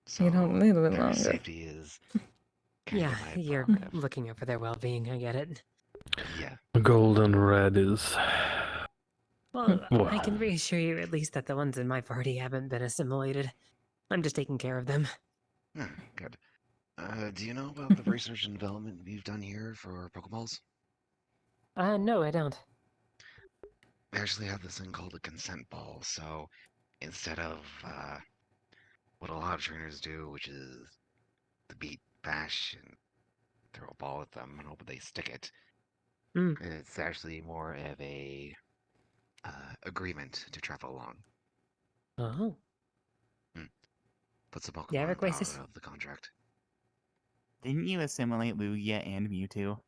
Speaker 3: So
Speaker 1: You don't need a bit
Speaker 3: their
Speaker 1: longer.
Speaker 3: safety is kind
Speaker 7: Yeah,
Speaker 3: of my
Speaker 7: you're
Speaker 3: prerogative.
Speaker 7: looking out for their well-being. I get it.
Speaker 3: Yeah.
Speaker 6: Golden red is.
Speaker 7: Well, I
Speaker 6: Well.
Speaker 7: can reassure you at least that the ones in my party haven't been assimilated. I'm just taking care of them.
Speaker 3: Good. Do you know about the research and development we've done here for Pokeballs?
Speaker 7: No, I don't.
Speaker 3: We actually have this thing called a consent ball. So instead of what a lot of trainers do, which is to beat, bash, and throw a ball at them and hope they stick it, it's actually more of a agreement to travel along.
Speaker 7: Oh.
Speaker 3: Puts the Pokemon
Speaker 7: Yeah,
Speaker 3: out
Speaker 7: Oasis.
Speaker 3: of the contract.
Speaker 2: Didn't you assimilate Lugia and Mewtwo?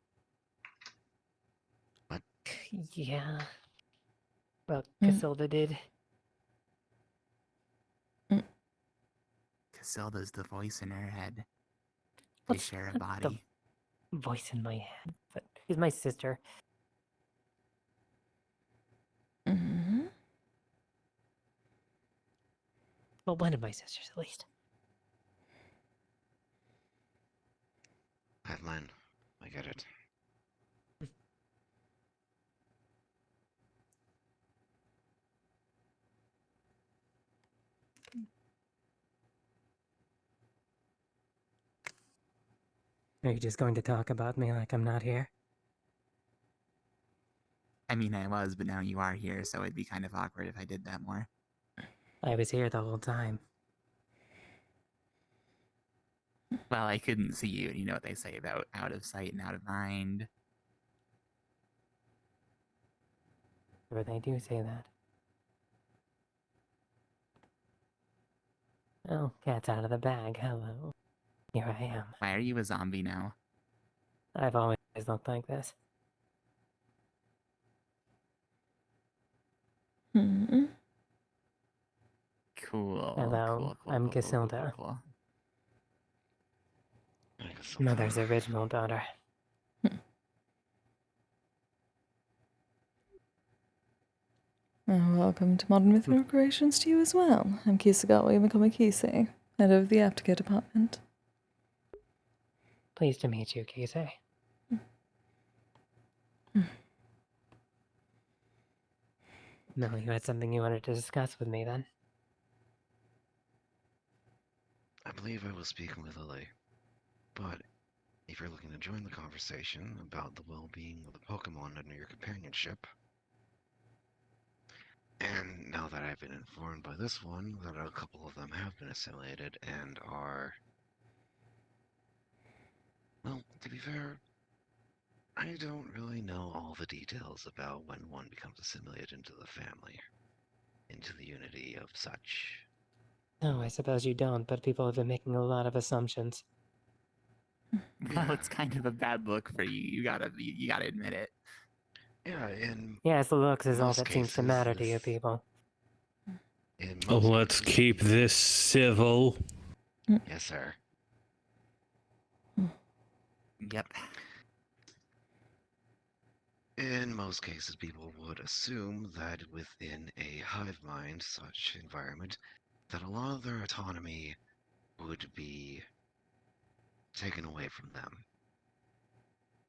Speaker 7: Yeah. Well,
Speaker 1: Mm.
Speaker 7: Casilda did.
Speaker 2: Casilda's the voice in her head. They
Speaker 7: What's
Speaker 2: share a
Speaker 7: not
Speaker 2: body.
Speaker 7: the voice in my head, but she's my sister.
Speaker 1: Hmm.
Speaker 7: Well, one of my sisters, at least.
Speaker 3: Headline. I get it.
Speaker 7: Are you just going to talk about me like I'm not here?
Speaker 2: I mean, I was, but now you are here, so it'd be kind of awkward if I did that more.
Speaker 7: I was here the whole time.
Speaker 2: Well, I couldn't see you, and you know what they say about out of sight and out of mind.
Speaker 7: Or they do say that. Oh, cat's out of the bag. Hello. Here I am.
Speaker 2: Why are you a zombie now?
Speaker 7: I've always looked like this.
Speaker 1: Hmm.
Speaker 2: Cool.
Speaker 7: Hello, I'm Casilda.
Speaker 2: Cool.
Speaker 7: Mother's original daughter.
Speaker 1: Welcome to Modern Myth and Recreations to you as well. I'm Kise Kise, head of the Aftercare department.
Speaker 7: Pleased to meet you, Kise. No, you had something you wanted to discuss with me then.
Speaker 3: I believe I was speaking with Lily, but if you're looking to join the conversation about the well-being of the Pokemon under your companionship, and now that I've been informed by this one that a couple of them have been assimilated and are, well, to be fair, I don't really know all the details about when one becomes assimilated into the family, into the unity of such.
Speaker 7: No, I suppose you don't, but people have been making a lot of assumptions.
Speaker 2: Well, it's kind of a bad look for you. You gotta admit it.
Speaker 3: Yeah, in
Speaker 7: Yes, the looks is all
Speaker 3: most
Speaker 7: that seems to
Speaker 3: cases,
Speaker 7: matter to you
Speaker 3: this-
Speaker 7: people.
Speaker 3: in
Speaker 6: Oh,
Speaker 3: most
Speaker 6: let's
Speaker 3: cases,
Speaker 6: keep this civil.
Speaker 3: Yes, sir.
Speaker 2: Yep.
Speaker 3: In most cases, people would assume that within a hive mind such environment, that a lot of their autonomy would be taken away from them.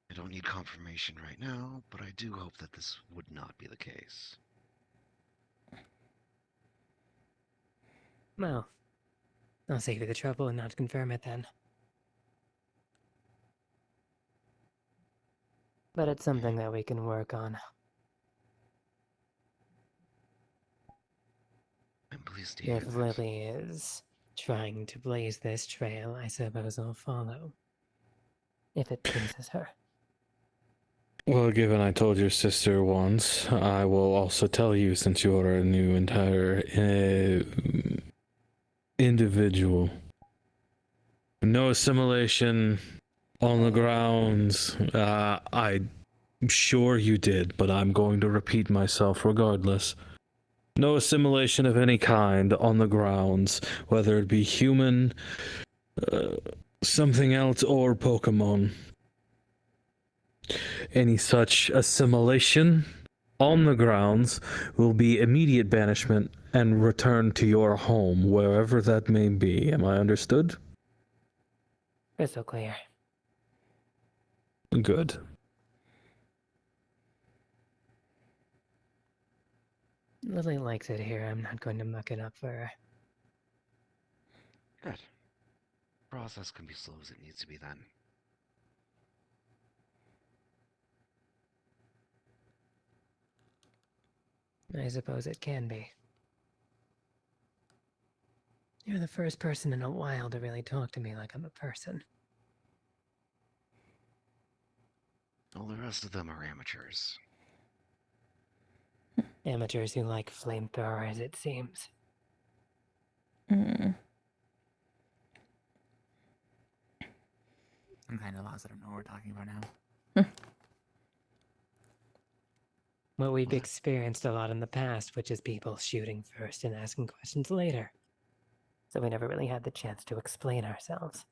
Speaker 3: I don't need confirmation right now, but I do hope that this would not be the case.
Speaker 7: Well, I'll save you the trouble and not confirm it then. But it's something that we can work on.
Speaker 3: I'm pleased to hear
Speaker 7: If
Speaker 3: that.
Speaker 7: Lily is trying to blaze this trail, I suppose I'll follow. If it pleases her.
Speaker 6: Well, given I told your sister once, I will also tell you since you're a new entire individual. No assimilation on the grounds. I'm sure you did, but I'm going to repeat myself regardless. No assimilation of any kind on the grounds, whether it be human, something else, or Pokemon. Any such assimilation on the grounds will be immediate banishment and return to your home, wherever that may be. Am I understood?
Speaker 7: Crystal clear.
Speaker 6: Good.
Speaker 7: Lily likes it here. I'm not going to muck it up for her.
Speaker 3: Good. Process can be slow as it needs to be then.
Speaker 7: I suppose it can be. You're the first person in a while to really talk to me like I'm a person.
Speaker 3: All the rest of them are amateurs.
Speaker 7: Amateurs who like flamethrowers, it seems.
Speaker 1: Mm.
Speaker 2: I'm kind of lost. I don't know what we're talking about now.
Speaker 7: What we've experienced a lot in the past, which is people shooting first and asking questions later. So we never really had the chance to explain ourselves.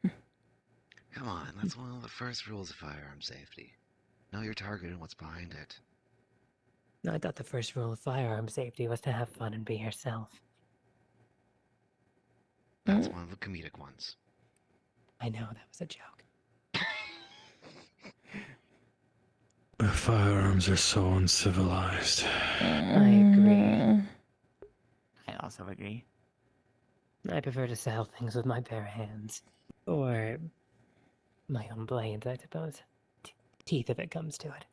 Speaker 3: Come on, that's one of the first rules of firearm safety. Know your target and what's behind it.
Speaker 7: I thought the first rule of firearm safety was to have fun and be yourself.
Speaker 3: That's one of the comedic ones.
Speaker 7: I know, that was a joke.
Speaker 6: Firearms are so uncivilized.
Speaker 7: I agree.
Speaker 2: I also agree.
Speaker 7: I prefer to sell things with my bare hands. Or my own blades, I suppose. Teeth if it comes to it.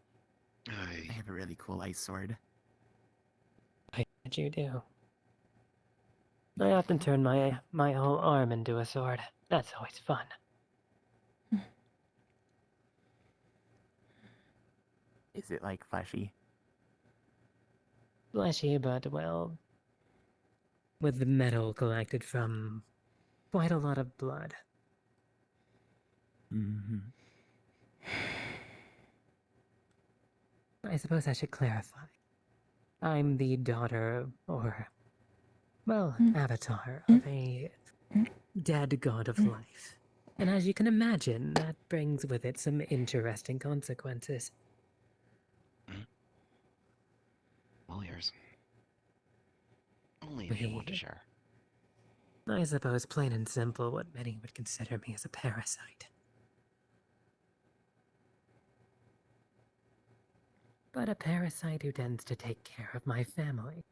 Speaker 2: I have a really cool ice sword.
Speaker 7: I bet you do. I often turn my whole arm into a sword. That's always fun.
Speaker 2: Is it like fleshy?
Speaker 7: Fleshy, but well, with the metal collected from quite a lot of blood.
Speaker 2: Mm-hmm.
Speaker 7: I suppose I should clarify. I'm the daughter, or, well, avatar of a dead god of life. And as you can imagine, that brings with it some interesting consequences.
Speaker 3: All yours. Only if you want to share.
Speaker 7: I suppose plain and simple what many would consider me as a parasite. but a parasite who tends to take care of my family.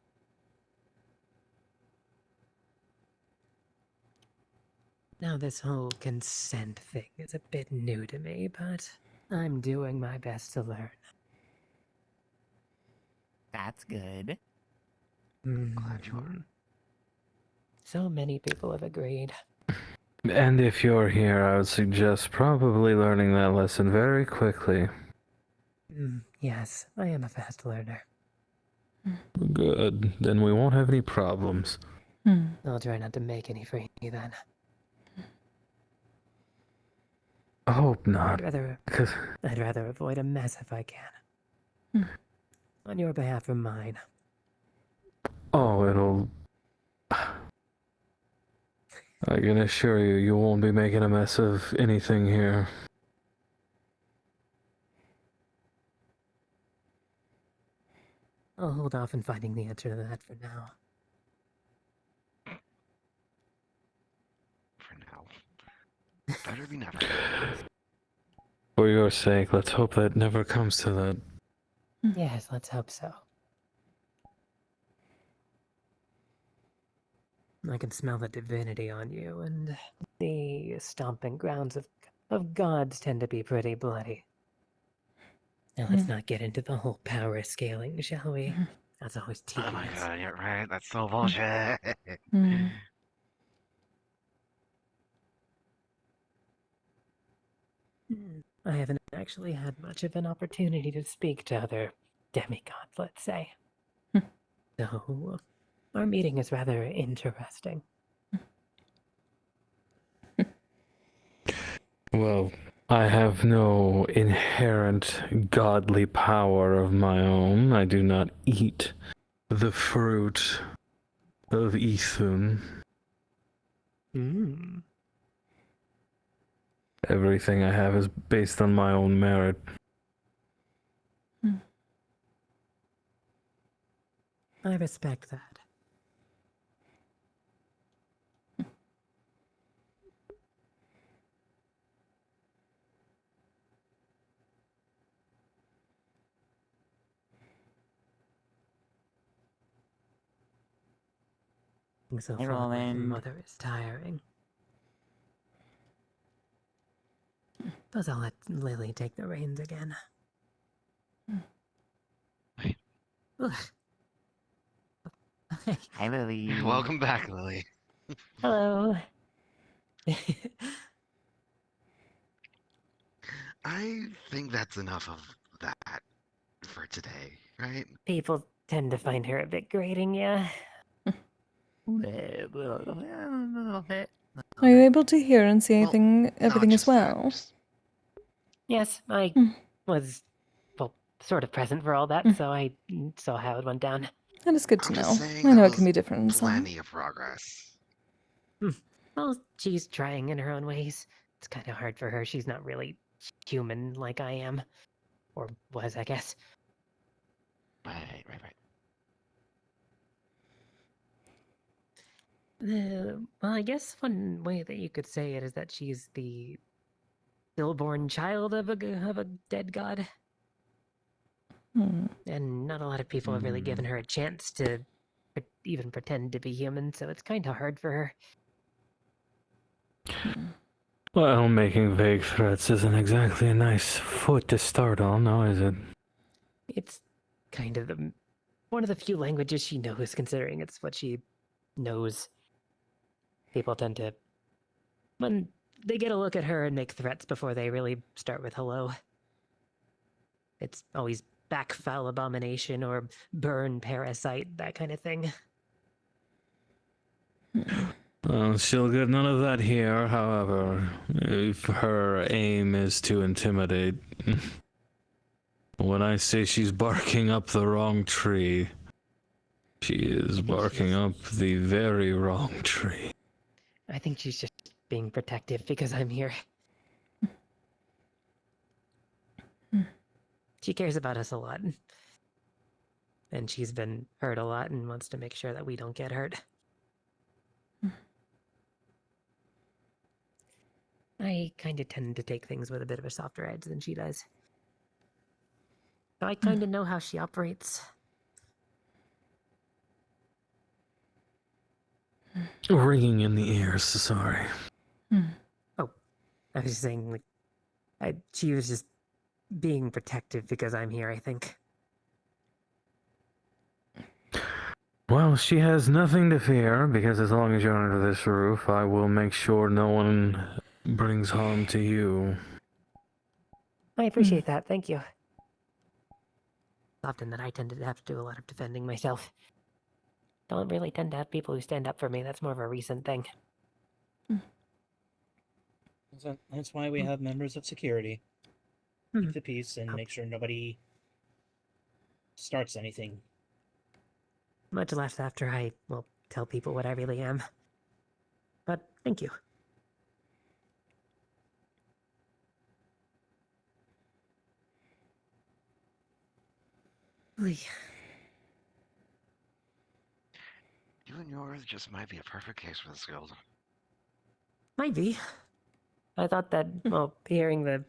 Speaker 7: Now, this whole consent thing is a bit new to me, but I'm doing my best to learn.
Speaker 2: That's good.
Speaker 3: Glad you are.
Speaker 7: Mhm. So many people have agreed.
Speaker 6: And if you're here, I would suggest probably learning that lesson very quickly.
Speaker 7: Yes, I am a fast learner.
Speaker 6: Good. Then we won't have any problems.
Speaker 7: I'll try not to make any for you then.
Speaker 6: I hope not.
Speaker 7: I'd rather avoid a mess if I can. On your behalf or mine.
Speaker 6: Oh, it'll... I can assure you, you won't be making a mess of anything here.
Speaker 7: I'll hold off on finding the answer to that for now.
Speaker 3: For now. Better be never.
Speaker 6: For your sake, let's hope that never comes to that.
Speaker 7: Yes, let's hope so. I can smell the divinity on you, and the stomping grounds of gods tend to be pretty bloody. Now let's not get into the whole power scaling, shall we? That's always
Speaker 3: Oh my
Speaker 7: tedious.
Speaker 3: god, you're right. That's so bullshit.
Speaker 7: I haven't actually had much of an opportunity to speak to other demigods, let's say. So, our meeting is rather interesting.
Speaker 6: Well, I have no inherent godly power of my own. I do not eat the fruit of Ethun. Everything I have is based on my own merit.
Speaker 7: I respect that. So
Speaker 2: Hey,
Speaker 7: far, my
Speaker 2: Roland.
Speaker 7: mother is tiring. But I'll let Lily take the reins again.
Speaker 3: Wait.
Speaker 7: Ugh.
Speaker 2: Hi, Lily.
Speaker 3: Welcome back, Lily.
Speaker 7: Hello.
Speaker 3: I think that's enough of that for today, right?
Speaker 7: People tend to find her a bit grating, yeah.
Speaker 2: A little bit.
Speaker 1: Are you able to hear and see
Speaker 3: Well,
Speaker 1: everything
Speaker 3: not
Speaker 1: as
Speaker 3: just that,
Speaker 1: well?
Speaker 3: just-
Speaker 7: Yes, I
Speaker 1: Hmm.
Speaker 7: was, well, sort of present for all that, so I saw how it went down.
Speaker 1: That is good to
Speaker 3: I'm just
Speaker 1: know.
Speaker 3: saying
Speaker 1: I know
Speaker 3: that
Speaker 1: it can
Speaker 3: was
Speaker 1: be different in some.
Speaker 3: plenty of progress.
Speaker 7: Well, she's trying in her own ways. It's kind of hard for her. She's not really human like I am. Or was, I guess.
Speaker 3: Right.
Speaker 7: Well, I guess one way that you could say it is that she's the stillborn child of a dead god. And not a lot of people have really given her a chance to even pretend to be human, so it's kind of hard for her.
Speaker 6: Well, making vague threats isn't exactly a nice foot to start on, now is it?
Speaker 7: It's kind of one of the few languages she knows, considering it's what she knows. People tend to, when they get a look at her and make threats before they really start with hello. It's always back foul abomination or burn parasite, that kind of thing.
Speaker 6: Well, she'll get none of that here, however, if her aim is to intimidate. When I say she's barking up the wrong tree, she is barking up the very wrong tree.
Speaker 7: I think she's just being protective because I'm here. She cares about us a lot. And she's been hurt a lot and wants to make sure that we don't get hurt. I kind of tend to take things with a bit of a softer edge than she does. So I kind of know how she operates.
Speaker 6: Ringing in the ears, sorry.
Speaker 7: Oh, I was just saying, like, she was just being protective because I'm here, I think.
Speaker 6: Well, she has nothing to fear, because as long as you're under this roof, I will make sure no one brings harm to you.
Speaker 7: I appreciate that, thank you. Often that I tend to have to do a lot of defending myself. Don't really tend to have people who stand up for me, that's more of a recent thing.
Speaker 5: That's why we have members of security. Keep the peace and make sure nobody starts anything.
Speaker 7: Much less after I, well, tell people what I really am. But thank you. Oy.
Speaker 3: You and yours just might be a perfect case for this guild.
Speaker 7: Might be. I thought that, well, hearing the,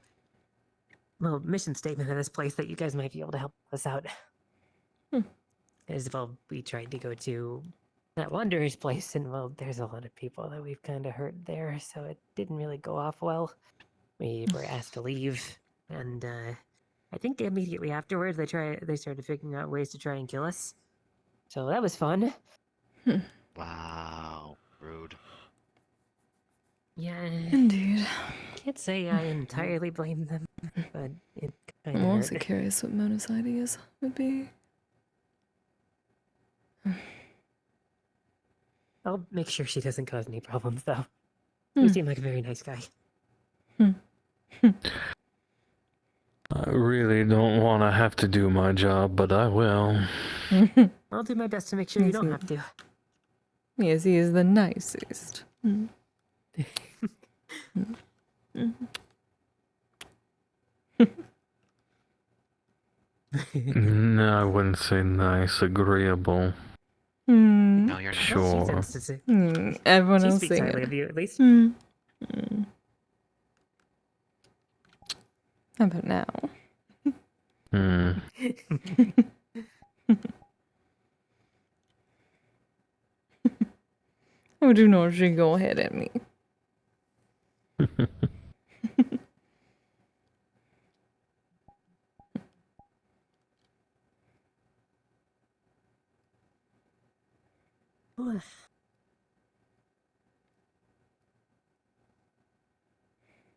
Speaker 7: well, mission statement of this place, that you guys might be able to help us out. As well, we tried to go to that Wanderer's place, and well, there's a lot of people that we've kind of hurt there, so it didn't really go off well. We were asked to leave, and I think immediately afterwards they started figuring out ways to try and kill us. So that was fun.
Speaker 3: Wow, rude.
Speaker 7: Yeah,
Speaker 1: Indeed.
Speaker 7: can't say I entirely blame them, but it kind
Speaker 1: I'm
Speaker 7: of
Speaker 1: also
Speaker 7: hurt.
Speaker 1: curious what Mona's ideas would be.
Speaker 7: I'll make sure she doesn't cause any problems, though. You seem like a very nice guy.
Speaker 6: I really don't want to have to do my job, but I will.
Speaker 7: I'll do my best to make sure you don't have to.
Speaker 1: Yes, he is the nicest.
Speaker 6: No, I wouldn't say nice, agreeable.
Speaker 3: No, you're not.
Speaker 6: Sure.
Speaker 1: Everyone
Speaker 7: She
Speaker 1: else
Speaker 7: speaks
Speaker 1: sing
Speaker 7: highly
Speaker 1: it.
Speaker 7: of you, at least.
Speaker 1: How about now? Oh, do not she go ahead at me.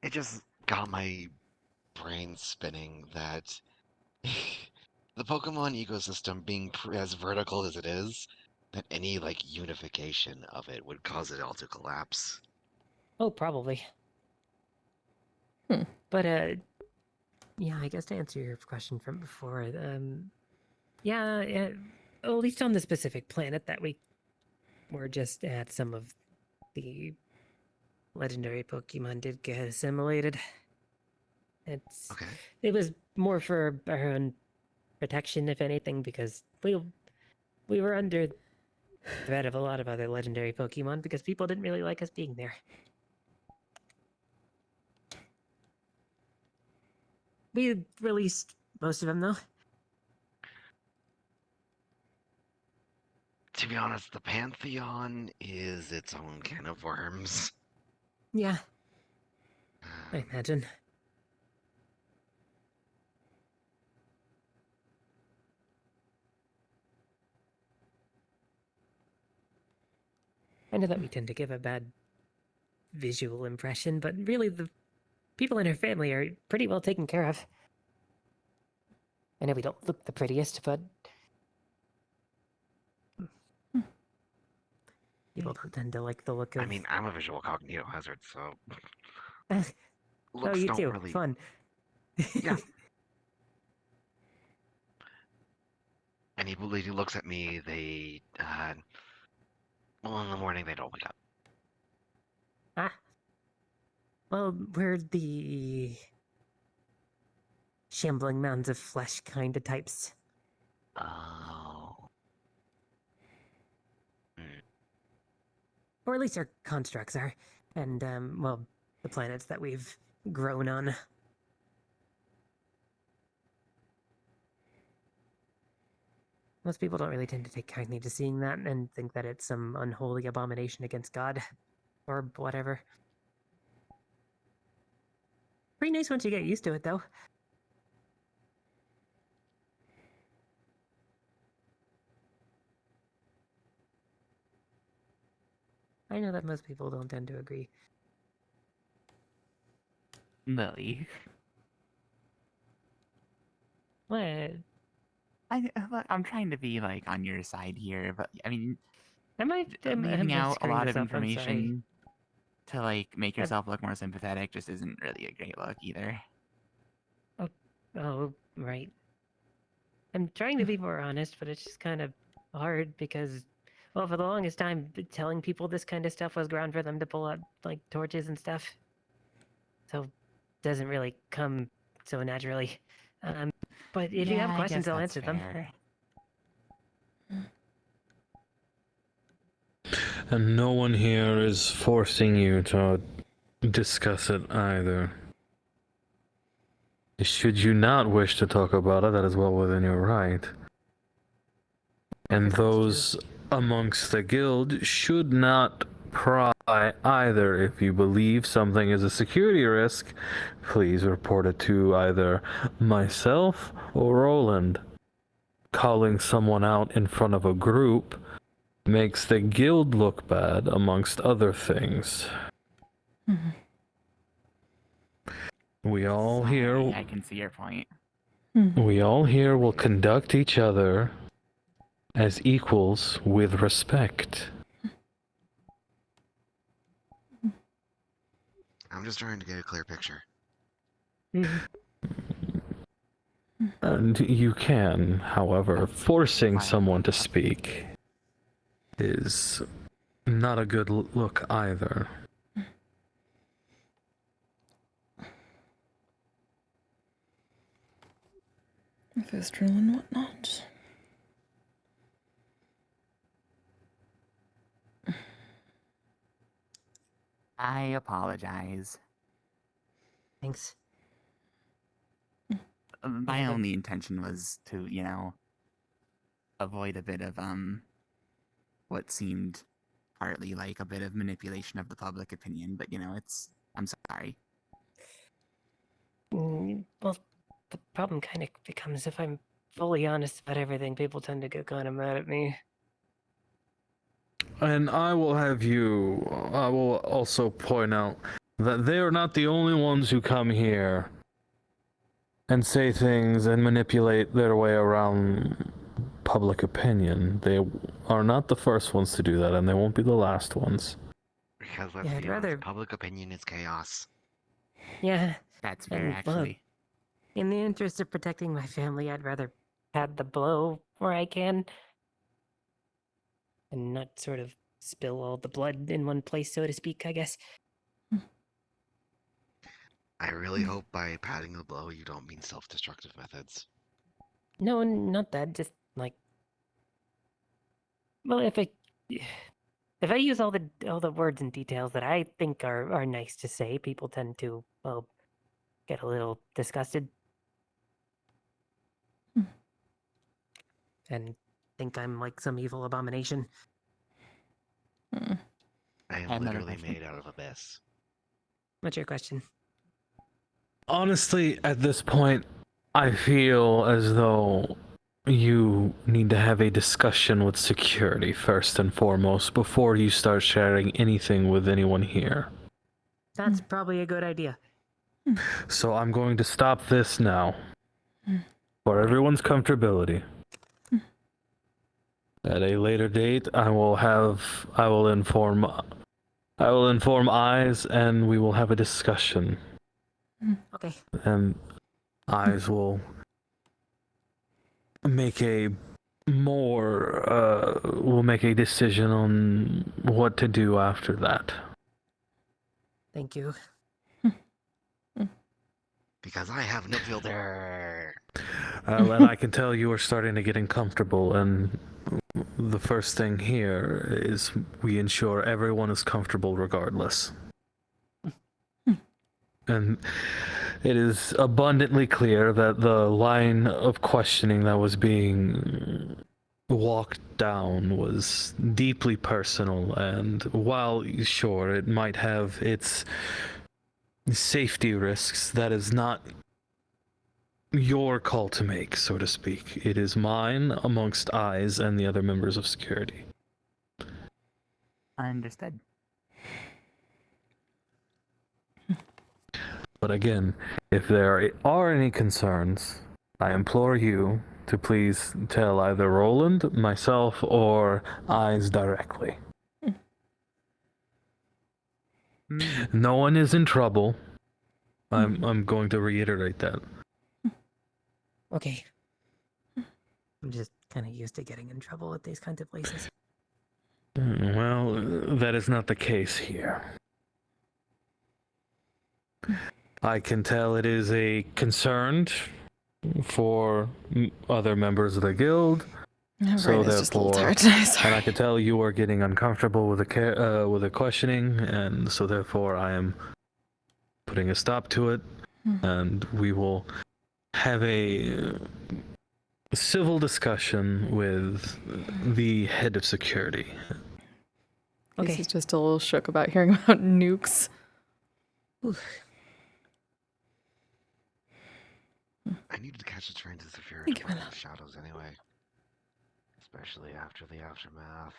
Speaker 3: It just got my brain spinning that the Pokemon ecosystem being as vertical as it is, that any like unification of it would cause it all to collapse.
Speaker 7: Oh, probably. But, yeah, I guess to answer your question from before, yeah, at least on the specific planet that we were just at, some of the legendary Pokemon did get assimilated.
Speaker 3: Okay.
Speaker 7: It was more for our own protection, if anything, because we were under threat of a lot of other legendary Pokemon because people didn't really like us being there. We released most of them, though.
Speaker 3: To be honest, the Pantheon is its own can of worms.
Speaker 7: Yeah, I imagine. I know that we tend to give a bad visual impression, but really the people in her family are pretty well taken care of. I know we don't look the prettiest, but people don't tend to like the look of...
Speaker 3: I mean, I'm a visual cognito hazard, so
Speaker 7: oh,
Speaker 3: looks
Speaker 7: you
Speaker 3: don't
Speaker 7: too.
Speaker 3: really.
Speaker 7: Fun.
Speaker 3: Yeah. Anybody who looks at me, they well, in the morning they don't wake up.
Speaker 7: Ah. Well, we're the shambling mounds of flesh kind of types.
Speaker 3: Oh.
Speaker 7: Or at least our constructs are. And, well, the planets that we've grown on. most people don't really tend to take kindly to seeing that and think that it's some unholy abomination against God or whatever. Pretty nice once you get used to it, though. I know that most people don't tend to agree.
Speaker 2: Lily.
Speaker 7: What?
Speaker 2: I'm trying to be like on your side here, but I mean,
Speaker 7: I'm
Speaker 2: leaving out a
Speaker 7: screwing
Speaker 2: lot
Speaker 7: this
Speaker 2: of
Speaker 7: up, I'm sorry.
Speaker 2: information to like make yourself look more sympathetic just isn't really a great look either.
Speaker 7: Oh, right. I'm trying to be more honest, but it's just kind of hard because, well, for the longest time, telling people this kind of stuff was ground for them to pull out, like, torches and stuff. So, it doesn't really come so naturally. But if you have
Speaker 2: I
Speaker 7: questions,
Speaker 2: guess
Speaker 7: I'll
Speaker 2: that's
Speaker 7: answer them.
Speaker 2: fair.
Speaker 6: And no one here is forcing you to discuss it either. Should you not wish to talk about it, that is well within your right. And
Speaker 7: That's true.
Speaker 6: those amongst the guild should not pry either. If you believe something is a security risk, please report it to either myself or Roland. Calling someone out in front of a group makes the guild look bad, amongst other things. We all
Speaker 2: Sorry,
Speaker 6: here
Speaker 2: I can see your point.
Speaker 6: We all here will conduct each other as equals with respect.
Speaker 3: I'm just trying to get a clear picture.
Speaker 6: And you can, however, forcing someone to speak is not a good look either.
Speaker 1: First rule and whatnot.
Speaker 2: I apologize.
Speaker 7: Thanks.
Speaker 2: My
Speaker 7: Yeah,
Speaker 2: only intention was to, avoid a bit of what seemed partly like a bit of manipulation of the public opinion, but I'm sorry.
Speaker 7: Well, the problem kind of becomes if I'm fully honest about everything, people tend to get kind of mad at me.
Speaker 6: And I will also point out that they are not the only ones who come here and say things and manipulate their way around public opinion. They are not the first ones to do that, and they won't be the last ones.
Speaker 3: Because let's
Speaker 7: Yeah, I'd
Speaker 3: be honest,
Speaker 7: rather-
Speaker 3: public opinion is chaos.
Speaker 7: Yeah,
Speaker 2: That's fair,
Speaker 7: And, well,
Speaker 2: actually.
Speaker 7: in the interest of protecting my family, I'd rather pad the blow where I can. And not sort of spill all the blood in one place, so to speak, I guess.
Speaker 3: I really hope by patting the blow you don't mean self-destructive methods.
Speaker 7: No, not that, just like... Well, if I use all the words and details that I think are nice to say, people tend to, well, get a little disgusted. And think I'm like some evil abomination.
Speaker 3: I am
Speaker 2: Another
Speaker 3: literally
Speaker 2: question.
Speaker 3: made out of abyss.
Speaker 7: What's your question?
Speaker 6: Honestly, at this point, I feel as though you need to have a discussion with security first and foremost before you start sharing anything with anyone here.
Speaker 7: That's probably a good idea.
Speaker 6: So I'm going to stop this now. For everyone's comfortability. At a later date, I will inform Eyes, and we will have a discussion.
Speaker 7: Okay.
Speaker 6: And Eyes will make a decision on what to do after that.
Speaker 7: Thank you.
Speaker 3: Because I have no filter.
Speaker 6: And I can tell you are starting to get uncomfortable, and the first thing here is we ensure everyone is comfortable regardless. And it is abundantly clear that the line of questioning that was being walked down was deeply personal, and while sure it might have its safety risks, that is not your call to make, so to speak. It is mine amongst eyes and the other members of security.
Speaker 2: Understood.
Speaker 6: But again, if there are any concerns, I implore you to please tell either Roland, myself, or Eyes directly. No one is in trouble. I'm going to reiterate that.
Speaker 7: Okay. I'm just kind of used to getting in trouble at these kinds of places.
Speaker 6: Well, that is not the case here. I can tell it is a concern for other members of the guild.
Speaker 1: So
Speaker 6: So
Speaker 1: just a little
Speaker 6: therefore,
Speaker 1: tired today, sorry.
Speaker 6: and I can tell you are getting uncomfortable with the questioning, and so therefore I am putting a stop to it, and we will have a civil discussion with the head of security.
Speaker 7: Okay.
Speaker 1: He's just a little shook about hearing about nukes.
Speaker 3: I needed to catch the train to Zafira
Speaker 1: Thank
Speaker 3: to
Speaker 1: you, my
Speaker 3: find
Speaker 1: love.
Speaker 3: the shadows anyway. Especially after the aftermath.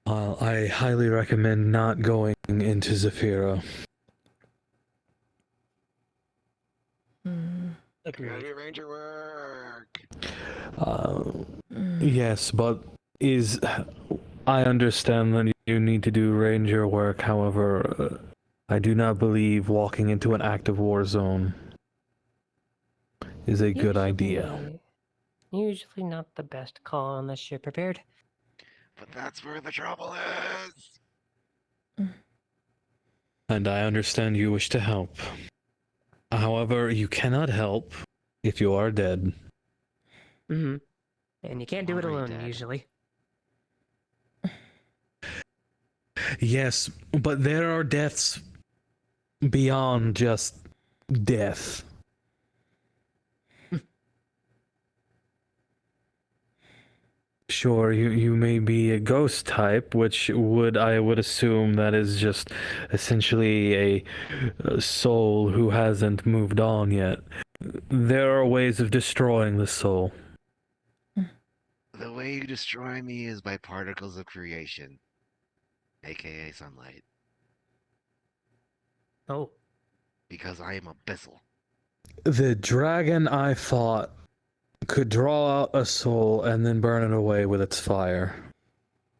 Speaker 6: I highly recommend not going into Zafira.
Speaker 5: Agreed.
Speaker 3: Gotta do ranger work.
Speaker 6: Yes, but I understand that you need to do ranger work. However, I do not believe walking into an active war zone is a good idea.
Speaker 7: Usually not the best call unless you're prepared.
Speaker 3: But that's where the trouble is.
Speaker 6: And I understand you wish to help. However, you cannot help if you are dead.
Speaker 7: Mm-hmm. And you can't do it
Speaker 3: Already
Speaker 7: alone,
Speaker 3: dead.
Speaker 7: usually.
Speaker 6: Yes, but there are deaths beyond just death. Sure, you may be a ghost type, which I would assume that is just essentially a soul who hasn't moved on yet. There are ways of destroying the soul.
Speaker 3: The way you destroy me is by particles of creation, aka sunlight,
Speaker 7: Oh.
Speaker 3: because I am abyssal.
Speaker 6: The dragon I fought could draw out a soul and then burn it away with its fire.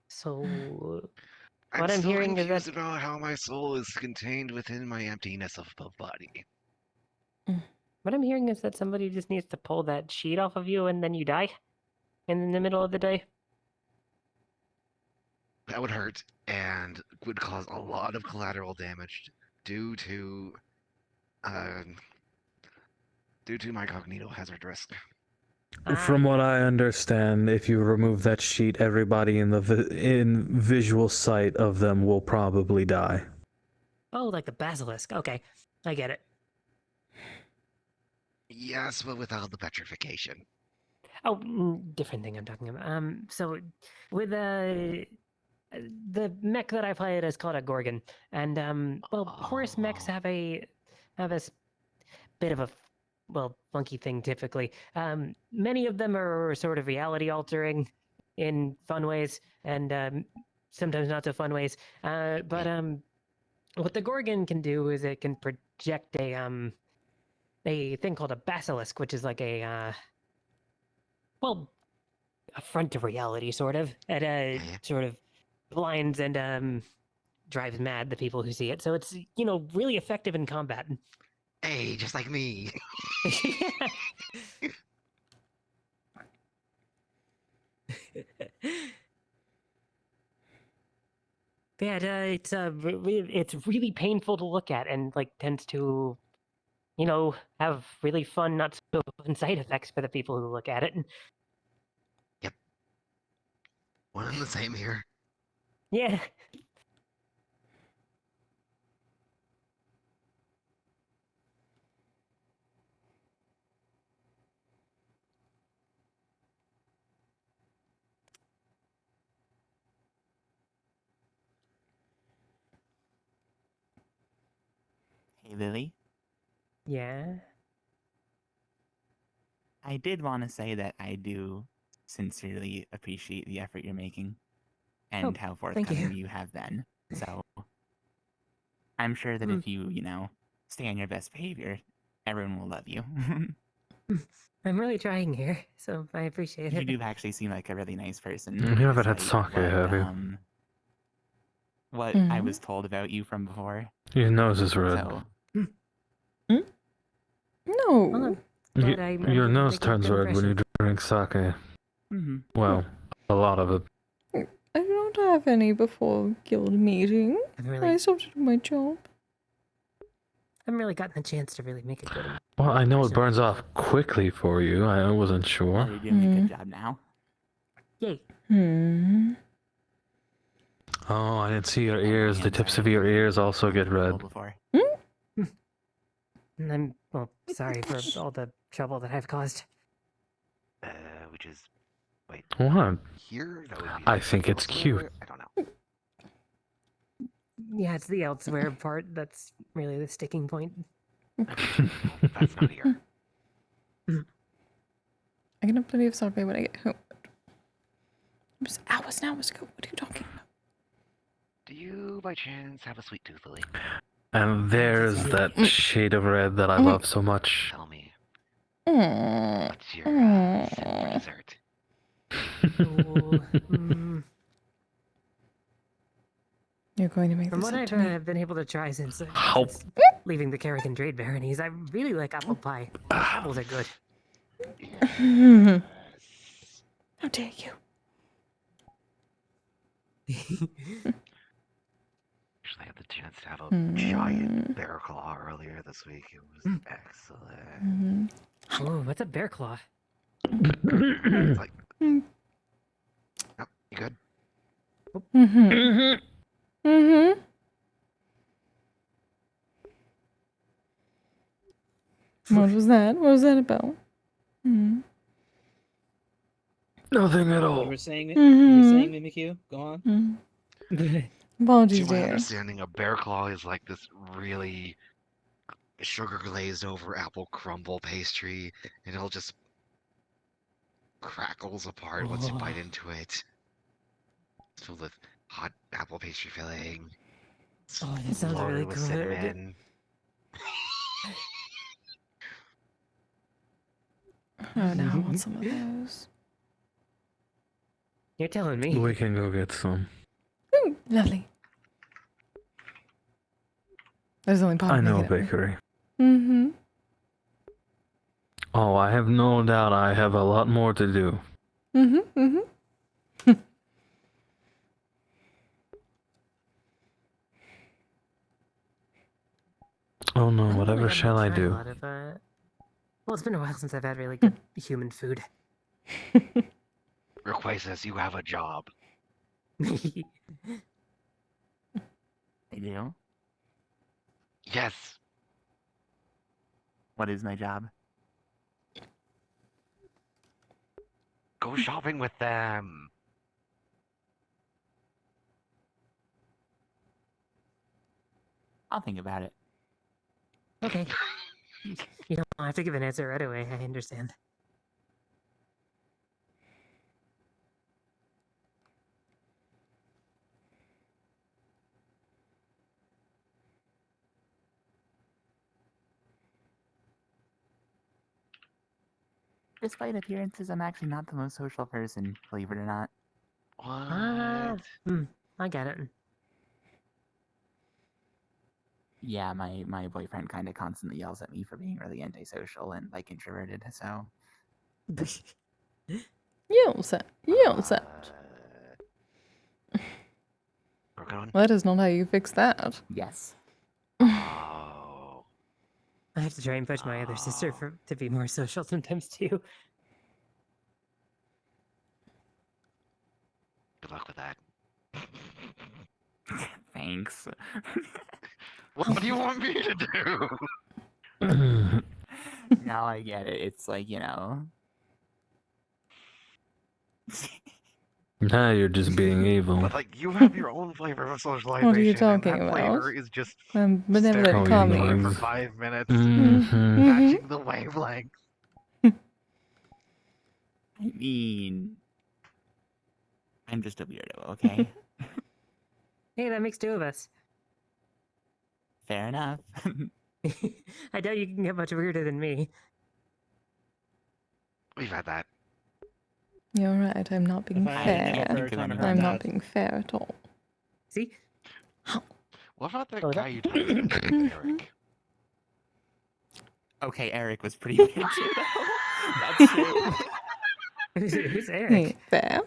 Speaker 7: So,
Speaker 3: I'm
Speaker 7: What I'm
Speaker 3: still
Speaker 7: hearing is
Speaker 3: confused
Speaker 7: that-
Speaker 3: about how my soul is contained within my emptiness of the body.
Speaker 7: what I'm hearing is that somebody just needs to pull that sheet off of you and then you die in the middle of the day.
Speaker 3: That would hurt and would cause a lot of collateral damage due to uh, my cognito hazard risk.
Speaker 6: From what I understand, if you remove that sheet, everybody in in visual sight of them will probably die.
Speaker 7: Oh, like the basilisk. Okay, I get it.
Speaker 3: Yes, but without the petrification.
Speaker 7: Oh, different thing I'm talking about. So with the mech that I played is called a Gorgon, and horse mechs have a bit of a funky thing typically. Many of them are sort of reality altering in fun ways, and sometimes not so fun ways. But what the Gorgon can do is it can project a thing called a basilisk, which is like a front of reality, sort of, and sort of blinds and drives mad the people who see it. So it's really effective in combat.
Speaker 3: Hey, just like me.
Speaker 7: Yeah, it's really painful to look at, and like tends to, have really fun, not so fun side effects for the people who look at it.
Speaker 3: Yep. One and the same here.
Speaker 7: Yeah.
Speaker 2: Hey, Lily.
Speaker 7: Yeah.
Speaker 2: I did want to say that I do sincerely appreciate the effort you're making and how
Speaker 7: thank you.
Speaker 2: forthcoming you have been. So I'm sure that
Speaker 7: Hmm.
Speaker 2: if you, stay on your best behavior, everyone will love you.
Speaker 7: I'm really trying here, so I appreciate
Speaker 2: You
Speaker 7: it.
Speaker 2: do actually seem like a really nice person.
Speaker 6: You haven't had
Speaker 2: despite
Speaker 6: sake, have you?
Speaker 2: What I was told about you from before.
Speaker 6: Your nose is red.
Speaker 2: So
Speaker 1: No.
Speaker 7: Well, glad I'm
Speaker 6: Your
Speaker 7: getting
Speaker 6: nose
Speaker 7: a good
Speaker 6: turns red when you
Speaker 7: impression.
Speaker 6: drink sake.
Speaker 2: mm-hmm.
Speaker 6: Well, a lot of it.
Speaker 1: I don't have any before guild meeting.
Speaker 7: I'm
Speaker 1: I
Speaker 7: really,
Speaker 1: still have to do my job.
Speaker 7: I'm really gotten the chance to really make a good impression.
Speaker 6: Well, I know it burns off quickly for you. I wasn't sure.
Speaker 2: Well, you're doing a good job now.
Speaker 7: Yay.
Speaker 6: Oh, I didn't see your
Speaker 2: And
Speaker 6: ears.
Speaker 2: I
Speaker 6: The
Speaker 2: am
Speaker 6: tips
Speaker 2: sorry
Speaker 6: of your
Speaker 2: that you
Speaker 6: ears also get
Speaker 2: people
Speaker 6: red.
Speaker 2: Before.
Speaker 7: And I'm, well, sorry for all the trouble that I've caused.
Speaker 3: Which is, wait,
Speaker 6: What?
Speaker 3: here? That would be
Speaker 6: I think it's cute.
Speaker 3: elsewhere? I don't know.
Speaker 7: Yeah, it's the elsewhere part that's really the sticking point.
Speaker 3: That's not here.
Speaker 1: I can have plenty of sake when I get home. It was hours and hours ago. What are you talking about?
Speaker 3: Do you, by chance, have a sweet tooth, Lily?
Speaker 6: And there's that shade of red that I love so much.
Speaker 3: Tell me,
Speaker 1: Mm.
Speaker 3: what's your sin for dessert?
Speaker 7: Ooh,
Speaker 1: You're going to make
Speaker 7: From
Speaker 1: this
Speaker 7: what
Speaker 1: up
Speaker 7: I've
Speaker 1: to me.
Speaker 7: been able to try since
Speaker 6: How-
Speaker 7: leaving the Kerrigan Trade Baronies, I really like apple pie. Apples are good.
Speaker 1: How dare you?
Speaker 3: Actually, I had the chance to have a giant bear claw earlier this week. It was excellent.
Speaker 7: Oh, what's a bear claw?
Speaker 3: It's like, oh, you good?
Speaker 1: What was that? What was that about?
Speaker 6: Nothing at
Speaker 5: You
Speaker 6: all.
Speaker 5: were saying it. You were saying Mimikyu. Go on.
Speaker 1: Apologies,
Speaker 3: To my
Speaker 1: dear.
Speaker 3: understanding, a bear claw is like this really sugar glazed over apple crumble pastry, and it'll just crackles apart once you bite into it. It's filled with hot apple pastry filling. It's
Speaker 7: Oh, that sounds
Speaker 3: loaded
Speaker 7: really
Speaker 3: with
Speaker 7: good.
Speaker 3: cinnamon.
Speaker 1: Oh, now I want some of those.
Speaker 7: You're telling me.
Speaker 6: We can go get some.
Speaker 1: Ooh, lovely. There's only part
Speaker 6: I
Speaker 1: of
Speaker 6: know a
Speaker 1: making it.
Speaker 6: bakery.
Speaker 1: Mm-hmm.
Speaker 6: Oh, I have no doubt I have a lot more to do.
Speaker 1: Mm-hmm. Mm-hmm.
Speaker 6: Oh no,
Speaker 7: I haven't
Speaker 6: whatever
Speaker 7: really gotten to
Speaker 6: shall I
Speaker 7: try a
Speaker 6: do?
Speaker 7: lot of, well, it's been a while since I've had really good human food.
Speaker 3: Request you have a job.
Speaker 2: I do.
Speaker 3: Yes.
Speaker 2: What is my job?
Speaker 3: Go shopping with them.
Speaker 2: I'll think about it.
Speaker 7: Okay. You don't have to give an answer right away, I understand.
Speaker 2: Despite appearances, I'm actually not the most social person, believe it or not.
Speaker 3: What?
Speaker 7: I get it.
Speaker 2: Yeah, my boyfriend kind of constantly yells at me for being really antisocial and like introverted, so
Speaker 1: Yells at. Yells at.
Speaker 3: Working on?
Speaker 1: That is not how you fix that.
Speaker 2: yes.
Speaker 3: Oh.
Speaker 7: I have to try and push my other sister to be more social sometimes too.
Speaker 3: Good luck with that.
Speaker 2: Thanks.
Speaker 3: What do you want me to do?
Speaker 2: Now I get it. It's like,
Speaker 6: Nah, you're just being evil.
Speaker 3: But like, you have your own flavor of socialization, and
Speaker 1: talking
Speaker 3: that flavor
Speaker 1: about?
Speaker 3: is just
Speaker 1: I'm benevolent
Speaker 3: staring
Speaker 6: Oh,
Speaker 3: at
Speaker 6: you
Speaker 3: each other
Speaker 1: commies.
Speaker 3: for
Speaker 6: mean-
Speaker 3: 5 minutes,
Speaker 6: Mm-hmm.
Speaker 3: matching the wavelength.
Speaker 2: I mean, I'm just a weirdo, okay?
Speaker 7: Hey, that makes two of us.
Speaker 2: Fair enough.
Speaker 7: I doubt you can get much weirder than me.
Speaker 3: We've had that.
Speaker 1: You're right, I'm not being
Speaker 5: If I
Speaker 2: can't
Speaker 5: had
Speaker 1: fair.
Speaker 5: ever
Speaker 2: think of
Speaker 5: time to
Speaker 2: anyone.
Speaker 5: heard
Speaker 1: I'm not
Speaker 5: that,
Speaker 1: being fair at all.
Speaker 7: See?
Speaker 3: What about that
Speaker 7: Oh,
Speaker 3: guy
Speaker 7: that-
Speaker 3: you talked to, Eric?
Speaker 2: Okay, Eric was pretty weird too, though. That's true.
Speaker 7: Who's Eric?
Speaker 1: Ain't fair.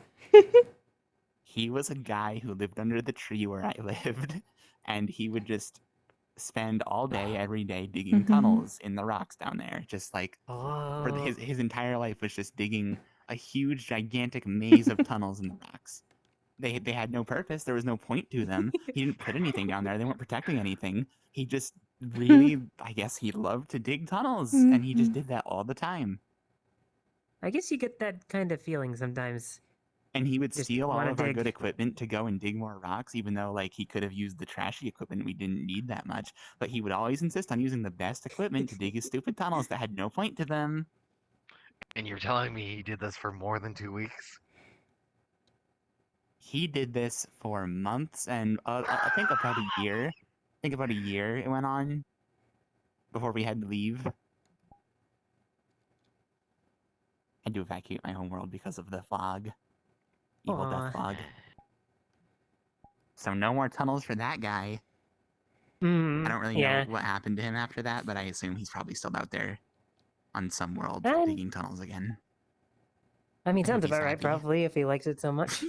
Speaker 2: He was a guy who lived under the tree where I lived, and he would just spend all day, every day, digging
Speaker 1: Mhm.
Speaker 2: tunnels in the rocks down there. Just like for
Speaker 7: Oh.
Speaker 2: his entire life was just digging a huge, gigantic maze of tunnels in the rocks. They had no purpose. There was no point to them. He didn't put anything down there. They weren't protecting anything. He just really, I guess, he loved to dig tunnels, and he just
Speaker 1: Mhm.
Speaker 2: did that all the time.
Speaker 7: I guess you get that kind of feeling sometimes.
Speaker 2: And he would
Speaker 7: Just
Speaker 2: steal all
Speaker 7: wanna
Speaker 2: of our good
Speaker 7: dig.
Speaker 2: equipment to go and dig more rocks, even though like he could have used the trashy equipment we didn't need that much. But he would always insist on using the best equipment to dig his stupid tunnels that had no point to them.
Speaker 3: And you're telling me he did this for more than 2 weeks?
Speaker 2: He did this for months and I think about a year. I think about a year it went on before we had to leave. Had to evacuate my homeworld because of the fog. Evil
Speaker 7: Aw.
Speaker 2: death fog. So no more tunnels for that guy.
Speaker 7: Mm,
Speaker 2: I don't really
Speaker 7: yeah.
Speaker 2: know what happened to him after that, but I assume he's probably still out there on some world
Speaker 7: Um,
Speaker 2: digging tunnels again.
Speaker 7: I mean,
Speaker 2: I hope
Speaker 7: sounds
Speaker 2: he's
Speaker 7: about right,
Speaker 2: happy.
Speaker 7: probably, if he likes it so much.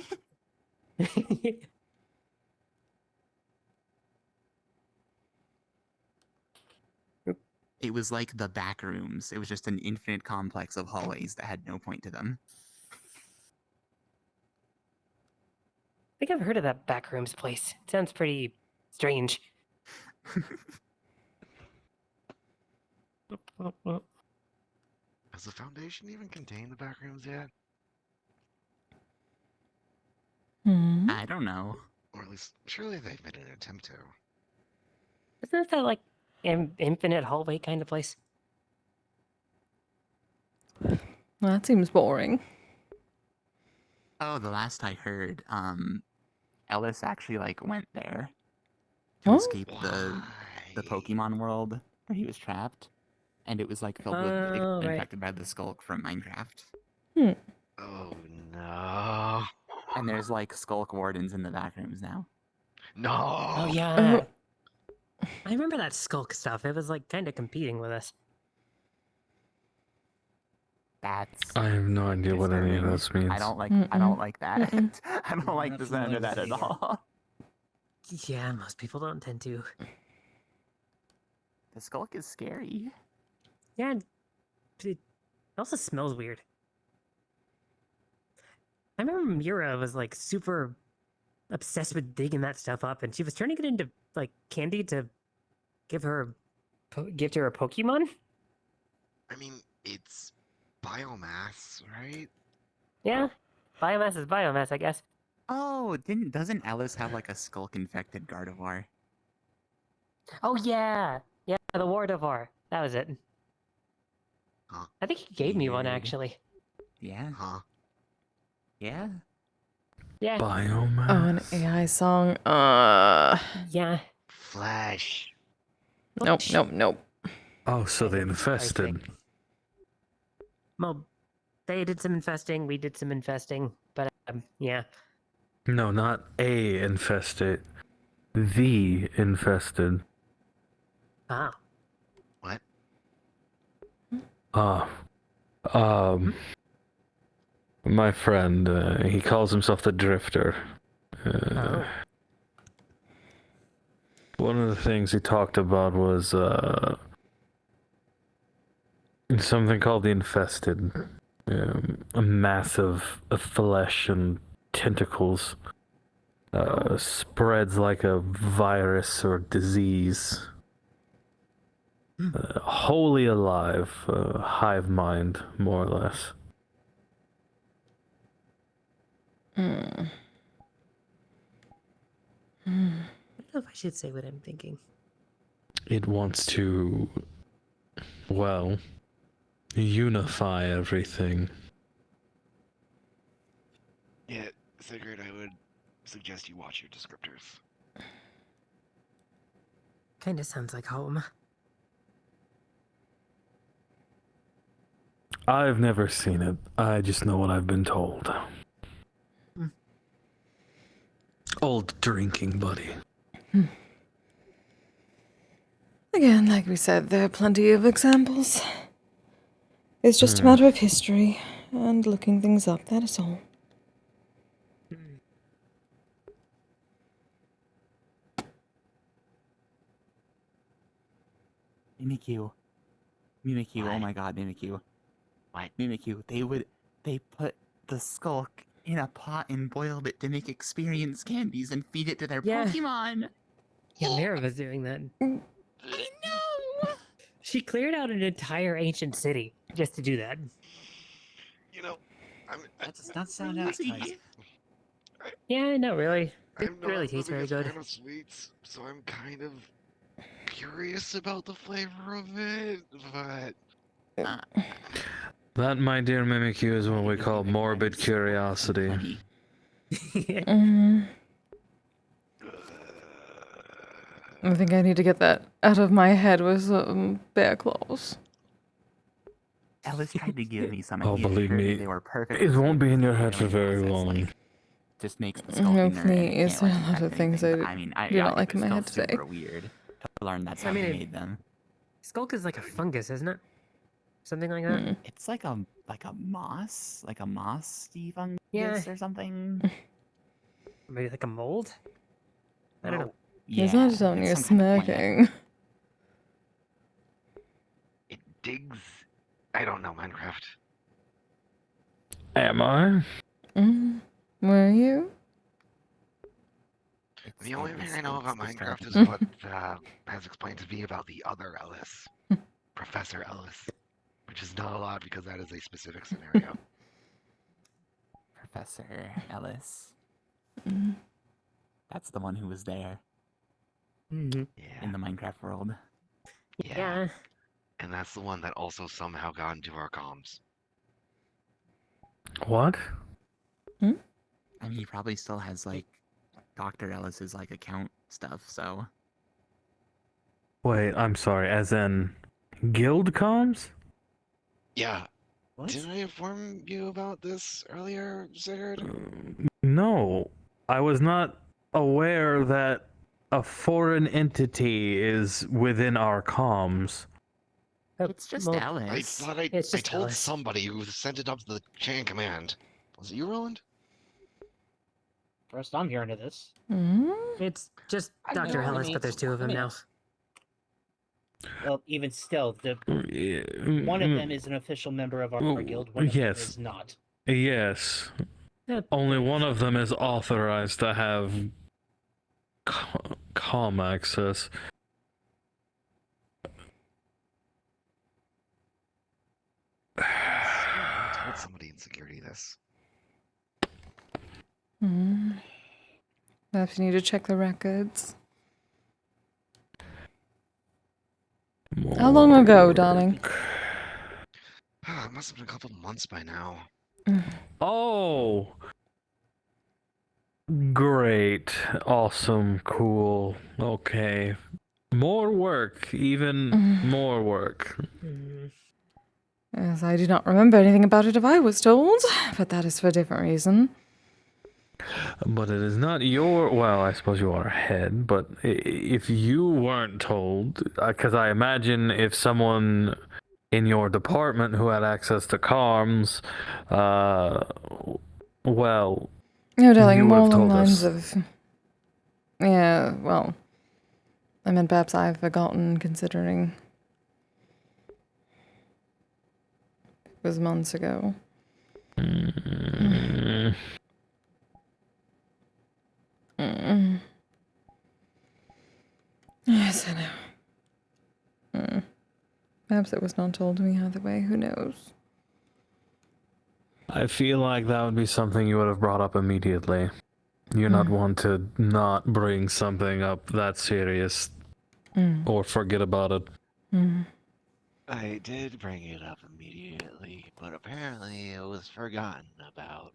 Speaker 2: It was like the back rooms. It was just an infinite complex of hallways that had no point to them.
Speaker 7: I think I've heard of that backrooms place. It sounds pretty strange.
Speaker 3: Has the Foundation even contained the backrooms yet?
Speaker 1: Hmm.
Speaker 2: I don't know.
Speaker 3: Or at least, surely they've made an attempt to.
Speaker 7: Isn't that like infinite hallway kind of place?
Speaker 1: That seems boring.
Speaker 2: Oh, the last I heard, Ellis actually like went there to
Speaker 1: Oh.
Speaker 2: escape the Pokemon world where he was trapped, and it was like filled with
Speaker 7: Oh, right.
Speaker 2: infected by the Skulk from Minecraft.
Speaker 3: Oh no.
Speaker 2: And there's like Skulk wardens in the back rooms now.
Speaker 3: No.
Speaker 7: Oh, yeah. I remember that skulk stuff. It was like kind of competing with us.
Speaker 2: That's
Speaker 6: I have no idea what any of
Speaker 2: disturbing.
Speaker 6: this means.
Speaker 2: I don't like that.
Speaker 1: Mm-mm.
Speaker 2: I don't like the sound of that at
Speaker 5: Absolutely.
Speaker 2: all.
Speaker 7: Yeah, most people don't tend to.
Speaker 2: The Skulk is scary.
Speaker 7: Yeah, it also smells weird. I remember Mira was like super obsessed with digging that stuff up, and she was turning it into like candy to give to her Pokemon.
Speaker 3: I mean, it's biomass, right?
Speaker 7: Yeah, biomass is biomass, I guess.
Speaker 2: Oh, doesn't Ellis have like a Skulk infected Gardevoir?
Speaker 7: Oh yeah, yeah, the Wardevoir. That was it.
Speaker 3: Huh?
Speaker 7: I think he gave me one
Speaker 2: Weird.
Speaker 7: actually.
Speaker 2: Yeah.
Speaker 3: Huh?
Speaker 2: Yeah.
Speaker 7: Yeah,
Speaker 6: Biomass.
Speaker 1: Oh, an AI song.
Speaker 7: yeah.
Speaker 3: Flesh.
Speaker 1: Nope, nope, nope.
Speaker 6: Oh, so they
Speaker 7: I
Speaker 6: infested.
Speaker 7: think. Well, they did some infesting. We did some infesting, but yeah.
Speaker 6: No, not a infested. The infested.
Speaker 7: Ah,
Speaker 3: What?
Speaker 6: My friend, he calls himself the Drifter.
Speaker 7: oh.
Speaker 6: One of the things he talked about was something called the Infested. A mass of flesh and tentacles. Spreads like a virus or disease. Wholly alive, hive mind, more or less.
Speaker 1: Hmm.
Speaker 7: I don't know if I should say what I'm thinking.
Speaker 6: It wants to, well, unify everything.
Speaker 3: Yeah, Sigurd, I would suggest you watch your descriptors.
Speaker 7: Kinda sounds like home.
Speaker 6: I've never seen it. I just know what I've been told.
Speaker 7: Mm.
Speaker 6: Old drinking buddy.
Speaker 1: Again, like we said, there are plenty of examples. It's just a matter of history and looking things up, that is all.
Speaker 2: Mimikyu. Mimikyu, oh
Speaker 3: What?
Speaker 2: my god, Mimikyu.
Speaker 3: What?
Speaker 2: Mimikyu, they put the skulk in a pot and boiled it to make experience candies and feed it to their
Speaker 7: Yeah.
Speaker 2: Pokemon.
Speaker 7: Yeah, Mara was doing that.
Speaker 2: I know!
Speaker 7: She cleared out an entire ancient city just to do that.
Speaker 3: You know,
Speaker 8: That does not sound
Speaker 2: Crazy.
Speaker 8: appetizing.
Speaker 7: Yeah, not really. It
Speaker 3: I'm not
Speaker 7: really
Speaker 3: the
Speaker 7: tastes very
Speaker 3: biggest
Speaker 7: good.
Speaker 3: fan of sweets, so I'm kind of curious about the flavor of it, but
Speaker 6: That, my dear Mimikyu, is what we call morbid curiosity.
Speaker 2: Funny.
Speaker 1: Mm, I think I need to get that out of my head with some bear claws.
Speaker 2: Ellis tried to give me some.
Speaker 6: Oh,
Speaker 2: He
Speaker 6: believe
Speaker 2: assured
Speaker 6: me,
Speaker 2: they were perfect.
Speaker 6: it won't be in your head for very
Speaker 2: Process,
Speaker 6: long.
Speaker 2: like, just makes the skull inert and it
Speaker 1: Hopefully,
Speaker 2: can't, like,
Speaker 1: there are a lot of
Speaker 2: infect
Speaker 1: things
Speaker 2: anything,
Speaker 1: I
Speaker 2: but, I mean,
Speaker 1: do
Speaker 2: I
Speaker 1: not
Speaker 2: think
Speaker 1: like
Speaker 2: it
Speaker 1: in
Speaker 2: was
Speaker 1: my
Speaker 2: still
Speaker 1: head today.
Speaker 2: super weird to learn that's how
Speaker 7: I mean,
Speaker 2: they
Speaker 7: it-
Speaker 2: made them.
Speaker 7: Skulk is like a fungus, isn't it? Something like that.
Speaker 2: It's like a moss, like a mossy fungus
Speaker 7: Yeah.
Speaker 2: or something.
Speaker 7: Maybe like a mold. I don't know.
Speaker 1: It's not just on
Speaker 2: it's
Speaker 1: you
Speaker 2: some kind of plant.
Speaker 1: smacking.
Speaker 3: it digs. I don't know Minecraft.
Speaker 6: Am I?
Speaker 1: Were you?
Speaker 3: The only thing I know about
Speaker 2: it's
Speaker 3: Minecraft is
Speaker 2: disturbing.
Speaker 3: what has explained to me about the other Ellis, Professor Ellis, which is not a lot because that is a specific scenario.
Speaker 2: Professor Ellis.
Speaker 1: Mm.
Speaker 2: That's the one who was there
Speaker 7: Mm-hmm.
Speaker 3: Yeah,
Speaker 2: in the Minecraft world.
Speaker 7: Yeah.
Speaker 3: and that's the one that also somehow got into our comms.
Speaker 6: What?
Speaker 2: I mean, he probably still has, like, Dr. Ellis's, like, account stuff, so.
Speaker 6: Wait, I'm sorry, as in guild comms?
Speaker 3: Yeah,
Speaker 8: What?
Speaker 3: didn't I inform you about this earlier, Sigurd?
Speaker 6: No, I was not aware that a foreign entity is within our comms.
Speaker 2: It's just
Speaker 3: I
Speaker 2: Ellis.
Speaker 3: thought I
Speaker 7: It's just
Speaker 3: told
Speaker 7: Ellis.
Speaker 3: somebody who sent it up to the chain command. Was it you, Roland?
Speaker 5: First, I'm hearing of this.
Speaker 7: It's just
Speaker 5: I
Speaker 7: Dr.
Speaker 5: know, I
Speaker 7: Ellis,
Speaker 5: mean,
Speaker 7: but there's two of them now.
Speaker 5: yes. Well, even still, one of them is an official member of our guild. One of them
Speaker 6: Yes.
Speaker 5: is not.
Speaker 6: Yes.
Speaker 7: Yeah,
Speaker 6: Only one of them is authorized to have comm access.
Speaker 3: I told somebody in security this.
Speaker 1: Perhaps you need to check the records. How long ago, darling?
Speaker 3: It must have been a couple months by now.
Speaker 6: Oh! Great. Awesome. Cool. Okay. More work. Even more work.
Speaker 7: Mhm.
Speaker 1: Yes, I do not remember anything about it if I was told, but that is for a different reason.
Speaker 6: But it is not your. Well, I suppose you are head, but if you weren't told, because I imagine if someone in your department who had access to comms, well.
Speaker 1: No, darling,
Speaker 6: You
Speaker 1: more
Speaker 6: would've
Speaker 1: along
Speaker 6: told
Speaker 1: lines
Speaker 6: us.
Speaker 1: of. Yeah, well. I mean, perhaps I've forgotten considering. It was months ago. Yes, I know. Perhaps it was not told to me either way. Who knows?
Speaker 6: I feel like that would be something you would have brought up immediately. You're not one to not bring something up that serious or forget about it.
Speaker 3: I did bring it up immediately, but apparently it was forgotten about.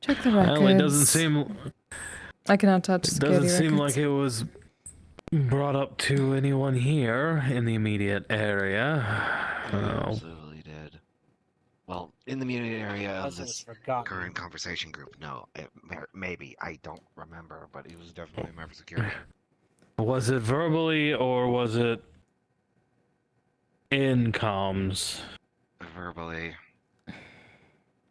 Speaker 1: Check the records.
Speaker 6: Well,
Speaker 1: I cannot touch
Speaker 6: it
Speaker 1: security
Speaker 6: doesn't seem
Speaker 1: records.
Speaker 6: like it was brought up to anyone here in the immediate area.
Speaker 3: It absolutely did. Well, in the immediate area of
Speaker 5: Unless it was
Speaker 3: this
Speaker 5: forgotten.
Speaker 3: current conversation group, no. Maybe. I don't remember, but it was definitely a member of security.
Speaker 6: Was it verbally or was it in comms?
Speaker 3: Verbally.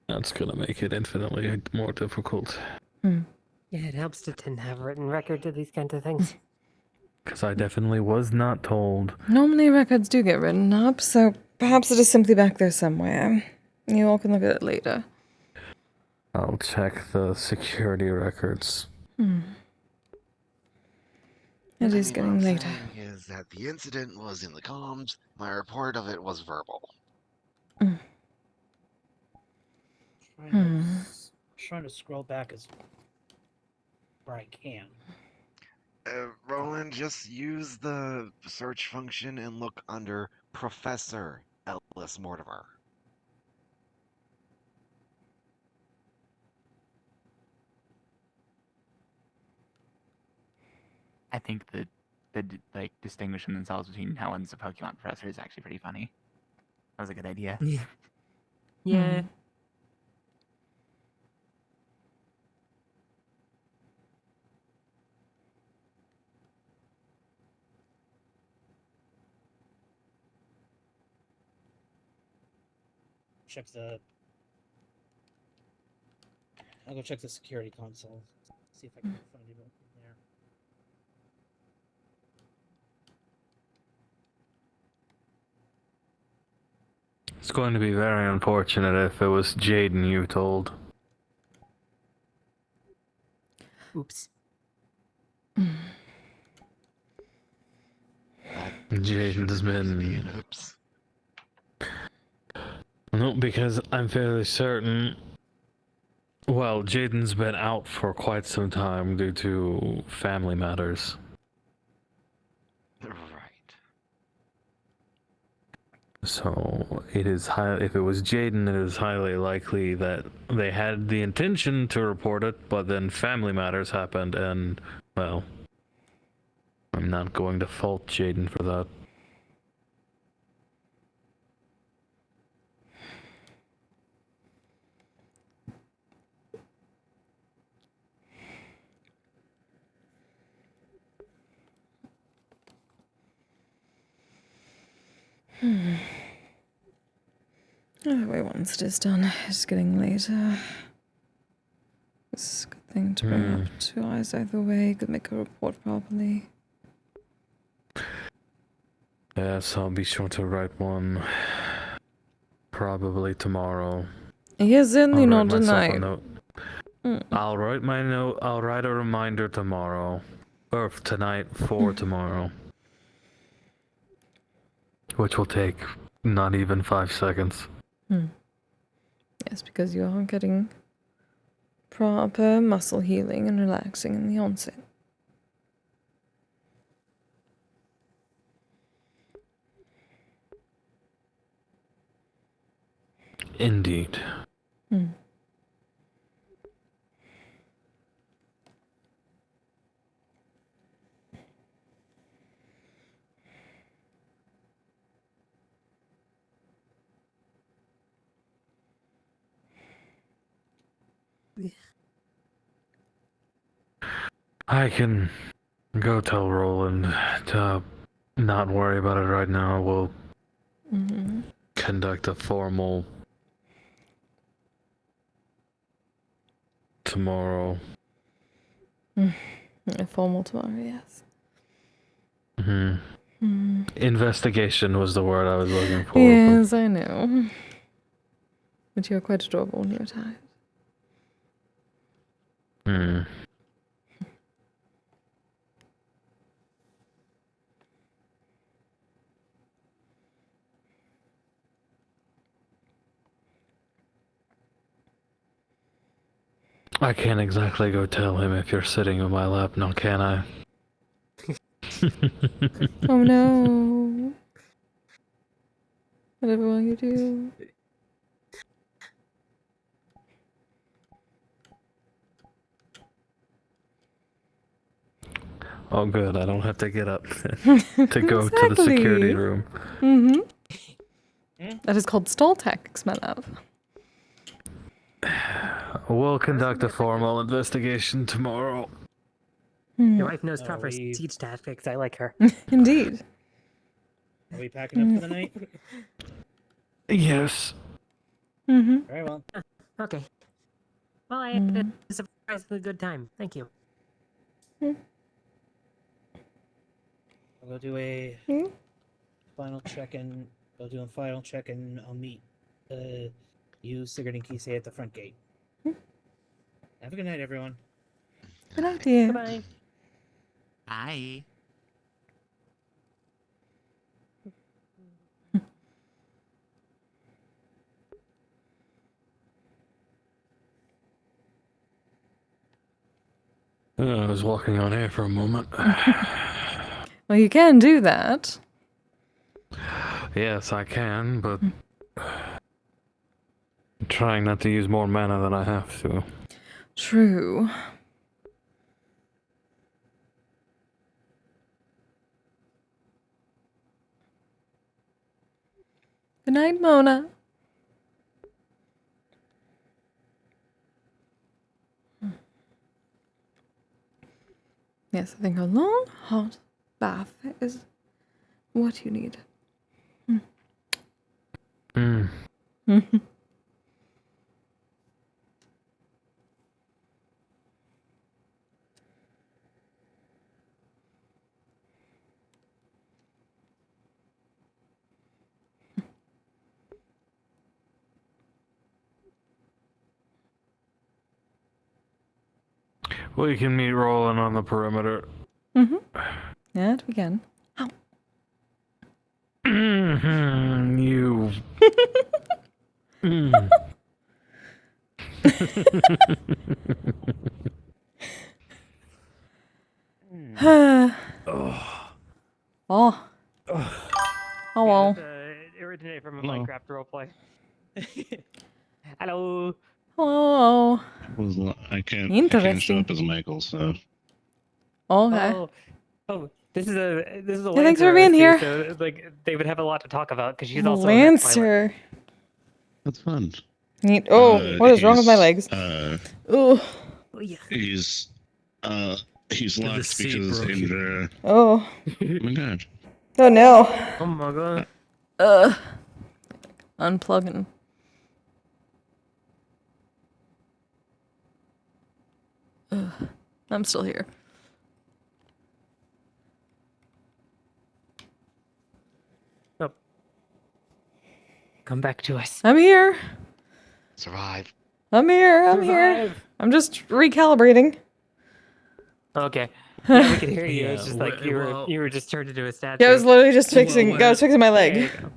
Speaker 6: That's gonna make it infinitely more difficult.
Speaker 7: Yeah, it helps to tend to have written record of these kinds of things.
Speaker 6: Because I definitely was not told.
Speaker 1: Normally records do get written up, so perhaps it is simply back there somewhere. You all can look at it later.
Speaker 6: I'll check the security records.
Speaker 1: It is
Speaker 3: What
Speaker 1: getting
Speaker 3: I'm
Speaker 1: later.
Speaker 3: saying is that the incident was in the comms. My report of it was verbal.
Speaker 5: Trying to scroll back as where I can.
Speaker 3: Roland, just use the search function and look under Professor Ellis Mortimer.
Speaker 2: I think that like distinguishing themselves between Helen's a Pokemon professor is actually pretty funny. That was a good idea.
Speaker 7: Yeah.
Speaker 5: Check the. I'll go check the security console. See if I can find it in there.
Speaker 6: It's going to be very unfortunate if it was Jaden you told.
Speaker 7: Oops.
Speaker 6: Jaden's been...
Speaker 3: Oops.
Speaker 6: No, because I'm fairly certain... Well, Jaden's been out for quite some time due to family matters.
Speaker 3: Right.
Speaker 6: So it is if it was Jaden, it is highly likely that they had the intention to report it, but then family matters happened, and well, I'm not going to fault Jaden for that.
Speaker 1: Anyway, once it is done, it's getting later. It's a good thing to bring up 2 eyes either way, could make a report properly.
Speaker 6: Yes, I'll be sure to write one. Probably tomorrow.
Speaker 1: Yes, certainly
Speaker 6: I'll
Speaker 1: not
Speaker 6: write myself a
Speaker 1: tonight.
Speaker 6: note. I'll write my note. I'll write a reminder tomorrow, or tonight for tomorrow, which will take not even 5 seconds.
Speaker 1: Yes, because you are getting proper muscle healing and relaxing in the onset.
Speaker 6: Indeed. I can go tell Roland to not worry about it right now. We'll conduct a formal tomorrow.
Speaker 1: A formal tomorrow, yes.
Speaker 6: Investigation was the word I was looking for.
Speaker 1: Yes, I know. But you're quite adorable when you're tired.
Speaker 6: I can't exactly go tell him if you're sitting in my lap, now can I?
Speaker 1: Oh no. Whatever will you do?
Speaker 6: Oh, good. I don't have to get up to go to the security
Speaker 1: Exactly.
Speaker 6: room.
Speaker 1: Mm-hmm. That is called stall tactics, my love.
Speaker 6: We'll conduct a formal investigation tomorrow.
Speaker 7: Your wife knows
Speaker 5: Are
Speaker 7: proper
Speaker 5: we-
Speaker 7: siege tactics. I like her.
Speaker 1: Indeed.
Speaker 5: Are we packing up for the night?
Speaker 6: Yes.
Speaker 1: Mm-hmm.
Speaker 5: Very well.
Speaker 7: Okay. Well, I had a surprisingly good time. Thank you.
Speaker 5: I'll go do a
Speaker 1: Hmm?
Speaker 5: final check-in. I'll do a final check-in. I'll meet you, Sigurd, and Kise at the front gate. Have a good night, everyone.
Speaker 1: Good idea.
Speaker 7: Goodbye.
Speaker 2: Bye.
Speaker 6: I was walking on air for a moment.
Speaker 1: Well, you can do that.
Speaker 6: Yes, I can, but I'm trying not to use more mana than I have to.
Speaker 1: True. Good night, Mona. Yes, I think a long, hot bath is what you need.
Speaker 6: Hmm. We can meet Roland on the perimeter.
Speaker 1: Yeah, we can. Ow.
Speaker 6: You.
Speaker 1: Oh. Oh. Oh well.
Speaker 7: Originate from a
Speaker 9: Hello.
Speaker 7: Minecraft roleplay. Hello.
Speaker 1: Oh.
Speaker 9: I can't show
Speaker 1: Interesting.
Speaker 9: up as Michael, so
Speaker 1: Okay.
Speaker 7: This is a
Speaker 1: Yeah, thanks for
Speaker 7: Lancer
Speaker 1: being
Speaker 7: OC,
Speaker 1: here.
Speaker 7: So like they would have a lot to talk about because she's also a mech pilot.
Speaker 1: Lancer.
Speaker 9: that's fun.
Speaker 1: Neat. Oh, what is wrong with my legs?
Speaker 7: Oh, yeah.
Speaker 9: He's locked
Speaker 6: seat
Speaker 9: because
Speaker 6: broke.
Speaker 9: Indra.
Speaker 1: Oh.
Speaker 9: Oh my god.
Speaker 1: Oh no.
Speaker 7: Oh my god.
Speaker 1: Unplugging. I'm still here.
Speaker 7: Oh. Come back to us.
Speaker 1: I'm here.
Speaker 3: Survive.
Speaker 1: I'm here. I'm here.
Speaker 7: Survive.
Speaker 1: I'm just recalibrating.
Speaker 7: Okay. Yeah, we can hear you.
Speaker 6: Yeah,
Speaker 7: It's just like
Speaker 6: well-
Speaker 7: you were just turned into a statue.
Speaker 1: Yeah, I was literally just fixing.
Speaker 6: when
Speaker 1: I was fixing my
Speaker 7: There
Speaker 1: leg.
Speaker 7: you go.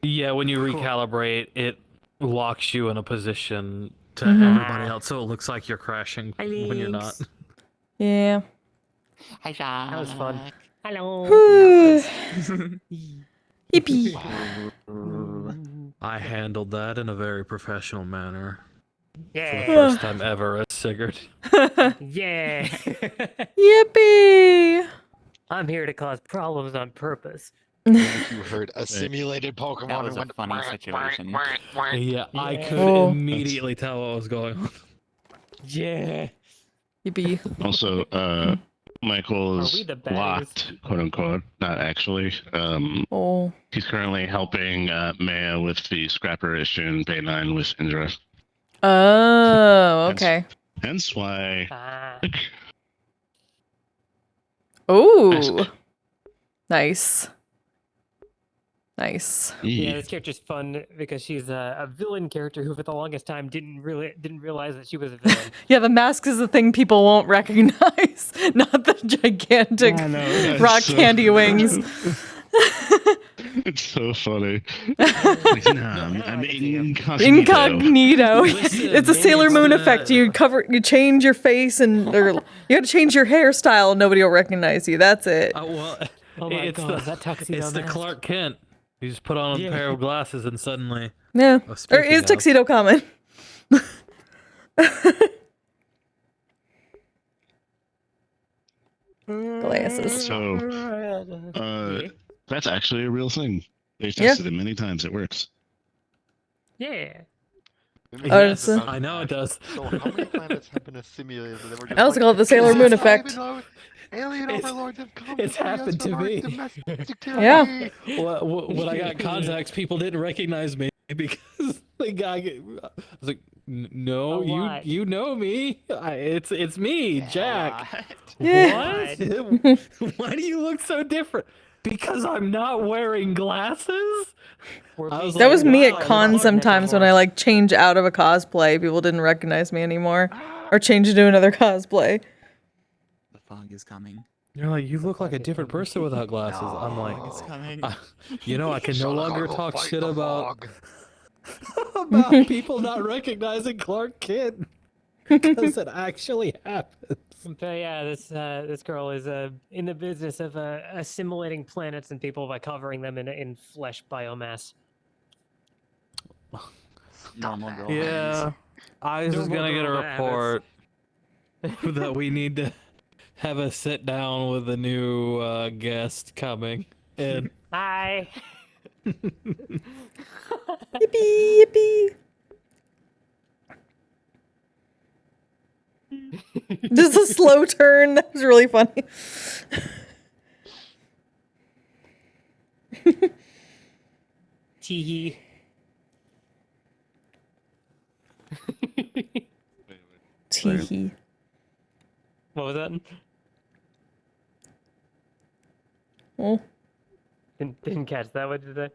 Speaker 6: Yeah, when you
Speaker 7: Cool.
Speaker 6: recalibrate, it locks you in a position to everybody else, so it looks like you're crashing
Speaker 7: Hi,
Speaker 6: when you're not.
Speaker 7: Lynx.
Speaker 1: Yeah.
Speaker 2: Hi, Josh.
Speaker 7: That was fun. Hello.
Speaker 1: Yippee.
Speaker 6: I handled that in a very professional manner. For the
Speaker 7: Yeah.
Speaker 6: first time ever as Sigurd.
Speaker 7: Yeah.
Speaker 1: Yippee.
Speaker 7: I'm here to cause problems on purpose.
Speaker 3: You heard a simulated Pokemon.
Speaker 2: That was
Speaker 3: and
Speaker 2: a
Speaker 3: went,
Speaker 2: funny
Speaker 3: "Quack, quack,
Speaker 2: situation.
Speaker 3: quack, quack."
Speaker 6: Yeah, I
Speaker 7: Yeah.
Speaker 6: could
Speaker 1: Oh.
Speaker 6: immediately tell what was going on.
Speaker 7: Yeah.
Speaker 1: Yippee.
Speaker 9: Also, Michael
Speaker 7: Are
Speaker 9: is
Speaker 7: we the baddest?
Speaker 9: locked, quote unquote. Not actually.
Speaker 1: Oh.
Speaker 9: He's currently helping Maya with the Scrapper issue and Bay 9 with Indra.
Speaker 1: Oh, okay.
Speaker 9: Hence why.
Speaker 7: Ah.
Speaker 1: Oh. Nice. Nice.
Speaker 7: Yeah, this character's fun because she's a villain character who, for the longest time, didn't realize that she was a villain.
Speaker 1: Yeah, the mask is the thing people won't recognize, not the gigantic
Speaker 9: I know,
Speaker 1: rock
Speaker 9: so-
Speaker 1: candy wings.
Speaker 9: It's so funny. Like, nah, I'm incognito.
Speaker 1: Incognito.
Speaker 6: Listen,
Speaker 1: It's a Sailor
Speaker 6: it's
Speaker 1: Moon
Speaker 6: the-
Speaker 1: effect. You change your face and or you have to change your hairstyle. Nobody will recognize you. That's it.
Speaker 6: Well,
Speaker 7: Oh my
Speaker 6: it's
Speaker 7: god,
Speaker 6: the
Speaker 7: that tuxedo
Speaker 6: it's the
Speaker 7: mask.
Speaker 6: Clark Kent. You just put on a pair of glasses and suddenly.
Speaker 1: Yeah.
Speaker 6: Oh,
Speaker 1: Or
Speaker 6: speaking
Speaker 1: is
Speaker 6: of-
Speaker 1: tuxedo common? Glasses.
Speaker 9: So,
Speaker 7: Yeah.
Speaker 9: that's actually a real thing. They've
Speaker 1: Yeah.
Speaker 9: tested it many times. It works.
Speaker 7: Yeah.
Speaker 6: Yes,
Speaker 1: so-
Speaker 6: I know it does.
Speaker 10: So how many planets have been assimilated that were just
Speaker 1: I also call it the Sailor Moon effect.
Speaker 10: Alien
Speaker 6: It's-
Speaker 10: overlords have come
Speaker 6: it's
Speaker 10: to free us
Speaker 6: happened
Speaker 10: from
Speaker 6: to
Speaker 10: our
Speaker 6: me.
Speaker 10: domestic
Speaker 1: Yeah.
Speaker 10: tyranny.
Speaker 6: When I got contacts, people didn't recognize me because the guy. I was like, "No,
Speaker 7: A lot.
Speaker 6: you know me. It's me, Jack."
Speaker 1: Yeah.
Speaker 6: What? Why do you look so different? Because I'm not wearing glasses. I was
Speaker 1: That was me
Speaker 6: wow,
Speaker 1: at cons sometimes when I like change out of a cosplay. People didn't recognize me anymore, or change into another cosplay.
Speaker 2: The fog is coming.
Speaker 6: You're like, you look like a
Speaker 5: fog is
Speaker 6: different
Speaker 5: coming.
Speaker 6: person without glasses. I'm like,
Speaker 2: It's coming.
Speaker 6: you know, I can no longer talk
Speaker 10: Fight
Speaker 6: shit
Speaker 10: the
Speaker 6: about
Speaker 10: fog.
Speaker 6: about people not recognizing Clark Kent because it actually happens.
Speaker 7: But yeah, this girl is in the business of assimilating planets and people by covering them in flesh biomass.
Speaker 2: Normal girl.
Speaker 6: Yeah, I was
Speaker 7: Normal
Speaker 6: gonna get a
Speaker 7: girl habits.
Speaker 6: report that we need to have a sit down with a new guest coming in.
Speaker 7: Hi.
Speaker 1: Yippee yippee. Just a slow turn. That was really funny.
Speaker 7: Teehee.
Speaker 1: Teehee.
Speaker 7: What was that?
Speaker 1: Oh.
Speaker 7: Didn't catch that. What did you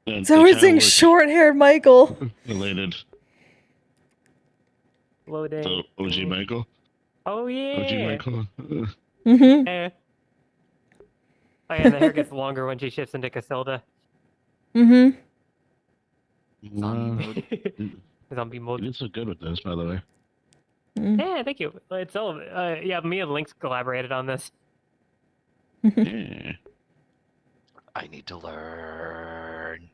Speaker 7: say?
Speaker 1: So we're saying short-haired Michael.
Speaker 9: Related
Speaker 7: Loading.
Speaker 9: to OG Michael.
Speaker 7: Oh yeah.
Speaker 9: OG Michael.
Speaker 1: Mm-hmm.
Speaker 7: Eh. Oh yeah, and the hair gets longer when she shifts into Casilda.
Speaker 1: Mm-hmm.
Speaker 9: Wow.
Speaker 7: Zombie
Speaker 9: You
Speaker 7: mode.
Speaker 9: did so good with this, by the way.
Speaker 7: Yeah, thank you. It's all. Yeah, me and Lynx collaborated on this.
Speaker 9: Yeah.
Speaker 10: I need to learn.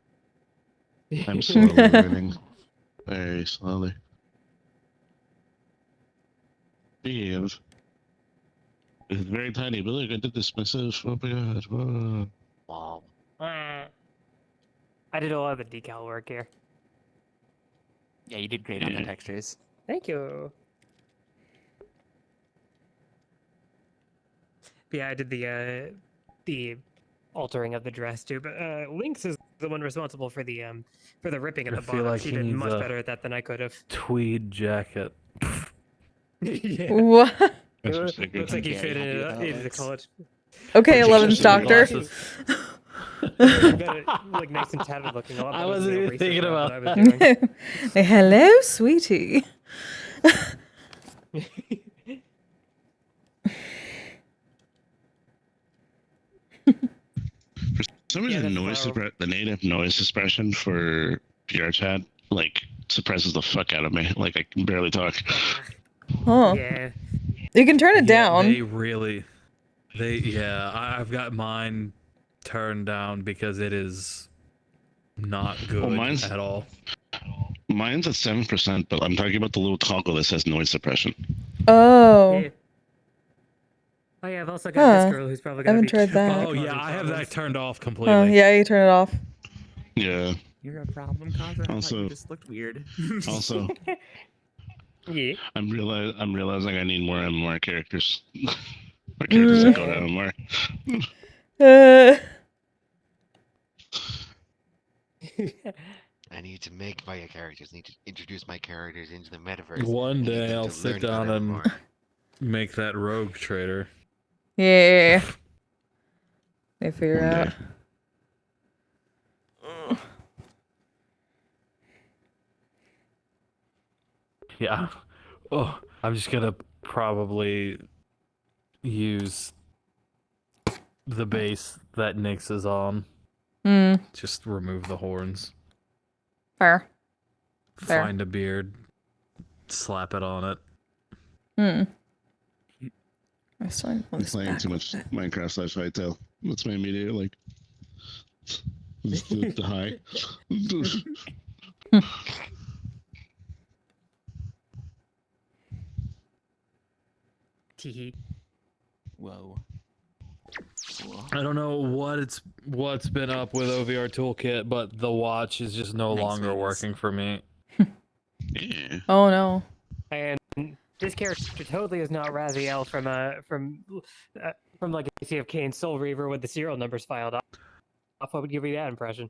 Speaker 9: I'm slowly learning. Very slowly. Steve. It's very tiny, but look, I did this myself. Oh my god. Whoa.
Speaker 10: Wow.
Speaker 7: I did a lot of the decal work here.
Speaker 2: Yeah, you did great on the
Speaker 9: Yeah.
Speaker 2: textures.
Speaker 7: Thank you. But yeah, I did the altering of the dress too. But Lynx is the one responsible for the ripping at
Speaker 6: I
Speaker 7: the
Speaker 6: feel
Speaker 7: bottom.
Speaker 6: like
Speaker 7: She
Speaker 6: he
Speaker 7: did
Speaker 6: needs
Speaker 7: much
Speaker 6: a-
Speaker 7: better at that than I could have.
Speaker 6: Tweed jacket.
Speaker 7: Yeah.
Speaker 1: What?
Speaker 7: It
Speaker 9: That's
Speaker 7: looks
Speaker 9: what's
Speaker 7: looks like he
Speaker 2: Yeah,
Speaker 7: fit
Speaker 2: you
Speaker 7: in
Speaker 2: do that,
Speaker 7: into
Speaker 2: Alex.
Speaker 7: college.
Speaker 1: Okay,
Speaker 9: Just
Speaker 1: 11th
Speaker 9: the
Speaker 1: Doctor.
Speaker 6: glasses.
Speaker 7: Got it, like nice and tatted looking. A lot
Speaker 6: I
Speaker 7: better than
Speaker 6: wasn't
Speaker 7: the
Speaker 6: even
Speaker 7: research
Speaker 6: thinking
Speaker 7: lab
Speaker 6: about
Speaker 7: that I was doing.
Speaker 1: Hey, hello, sweetie.
Speaker 9: For some reason,
Speaker 7: the
Speaker 9: noise
Speaker 7: flower-
Speaker 9: the native noise suppression for VRChat like suppresses the fuck out of me. Like I can barely talk.
Speaker 1: Huh.
Speaker 7: Yeah.
Speaker 1: You can turn it down.
Speaker 6: They really, I've got mine turned down because it is not good
Speaker 9: mine's-
Speaker 6: at all.
Speaker 9: Mine's at 7%, but I'm talking about the little toggle that says noise suppression.
Speaker 1: Oh.
Speaker 7: Yeah. Oh yeah, I've also got
Speaker 1: Huh.
Speaker 7: this girl who's probably
Speaker 1: I
Speaker 7: gonna
Speaker 1: haven't
Speaker 7: be
Speaker 1: tried that.
Speaker 6: Oh yeah, I have that turned off completely.
Speaker 1: Oh, yeah, you turn it off.
Speaker 9: Yeah.
Speaker 2: You're a problem, Kise. I thought
Speaker 9: Also-
Speaker 2: you just looked weird.
Speaker 9: Also,
Speaker 7: Yeah.
Speaker 9: I'm realizing I need more MMR characters. More characters that go to MMR.
Speaker 10: I need to make my characters. Need to introduce my characters into the metaverse.
Speaker 6: One
Speaker 10: I need
Speaker 6: day
Speaker 10: them
Speaker 6: I'll
Speaker 10: to
Speaker 6: sit
Speaker 10: learn about
Speaker 6: down and
Speaker 10: MMR.
Speaker 6: make that rogue trader.
Speaker 1: Yeah. They figure
Speaker 9: One
Speaker 1: out.
Speaker 9: day.
Speaker 6: Yeah. Oh, I'm just gonna probably use the base that Nyx is on
Speaker 1: Hmm.
Speaker 6: Just remove the horns.
Speaker 1: Fair. Fair.
Speaker 6: Find a beard. Slap it on it.
Speaker 1: Hmm. I still need
Speaker 9: I'm
Speaker 1: this
Speaker 9: playing
Speaker 1: back.
Speaker 9: too much Minecraft / Hytale. That's my immediate like. The high.
Speaker 7: Teehee.
Speaker 2: Whoa.
Speaker 6: I don't know what's been up with OVR Toolkit, but the watch is just no
Speaker 2: Nice
Speaker 6: longer
Speaker 2: wings.
Speaker 6: working for me.
Speaker 9: Yeah.
Speaker 1: Oh no.
Speaker 7: And this character totally is not Raziel from Legacy of Kain Soul Reaver with the serial numbers filed off. What would give you that impression?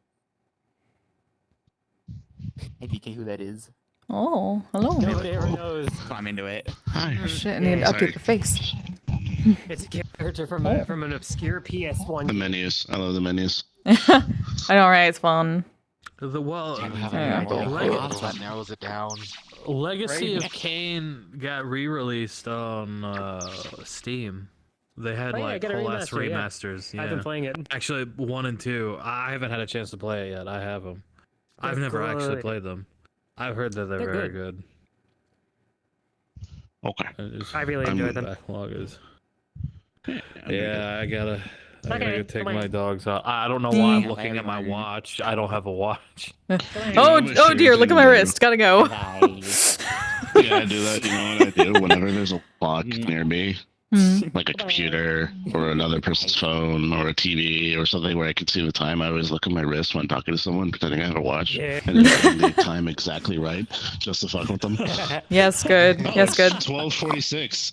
Speaker 2: Hey, DK, who that is?
Speaker 1: Oh, hello.
Speaker 7: Nobody ever knows.
Speaker 2: Climb into it.
Speaker 9: Hi.
Speaker 1: Oh, shit, I need to
Speaker 7: Yeah.
Speaker 1: update the face.
Speaker 7: It's a character from from an obscure PS1
Speaker 9: The
Speaker 7: game.
Speaker 9: menus. I love the menus.
Speaker 1: I know, right? It's fun.
Speaker 6: Well,
Speaker 10: Do you have
Speaker 1: Yeah.
Speaker 10: any idea
Speaker 6: Leg-
Speaker 10: how that narrows it down?
Speaker 6: Legacy
Speaker 7: Right.
Speaker 6: of Kain got re-released on Steam. They had
Speaker 7: Oh, yeah,
Speaker 6: like
Speaker 7: get a
Speaker 6: whole ass
Speaker 7: remaster, yeah.
Speaker 6: remasters. Yeah.
Speaker 7: I've been playing it.
Speaker 6: Actually, 1 and 2. I haven't had a chance to play it yet. I have them. I've
Speaker 7: They're
Speaker 6: never actually
Speaker 7: good.
Speaker 6: played them. I've heard that they're
Speaker 7: They're
Speaker 6: very good.
Speaker 9: Okay.
Speaker 7: I really
Speaker 9: I'm
Speaker 7: enjoyed them.
Speaker 6: Backlog is.
Speaker 9: Yeah.
Speaker 6: Yeah, I gotta
Speaker 7: Okay,
Speaker 6: go take
Speaker 7: come
Speaker 6: my
Speaker 7: on.
Speaker 6: dogs out. I don't know why I'm
Speaker 1: Yeah.
Speaker 6: looking at my watch. I don't have a watch.
Speaker 1: Oh,
Speaker 9: I'm
Speaker 1: oh
Speaker 9: sure
Speaker 1: dear, look at my
Speaker 9: you-
Speaker 1: wrist. Gotta go.
Speaker 2: Nice.
Speaker 9: Yeah, I do that. You know what I do? Whenever there's a clock near me,
Speaker 1: Hmm.
Speaker 9: like a computer or another person's phone or a TV or something where I can see the time, I always look at my wrist when talking to someone, pretending I have a watch,
Speaker 7: Yeah.
Speaker 9: and then the time exactly right, just to fuck with them.
Speaker 1: Yes, good.
Speaker 9: Oh,
Speaker 1: Yes, good.
Speaker 9: it's 12:46.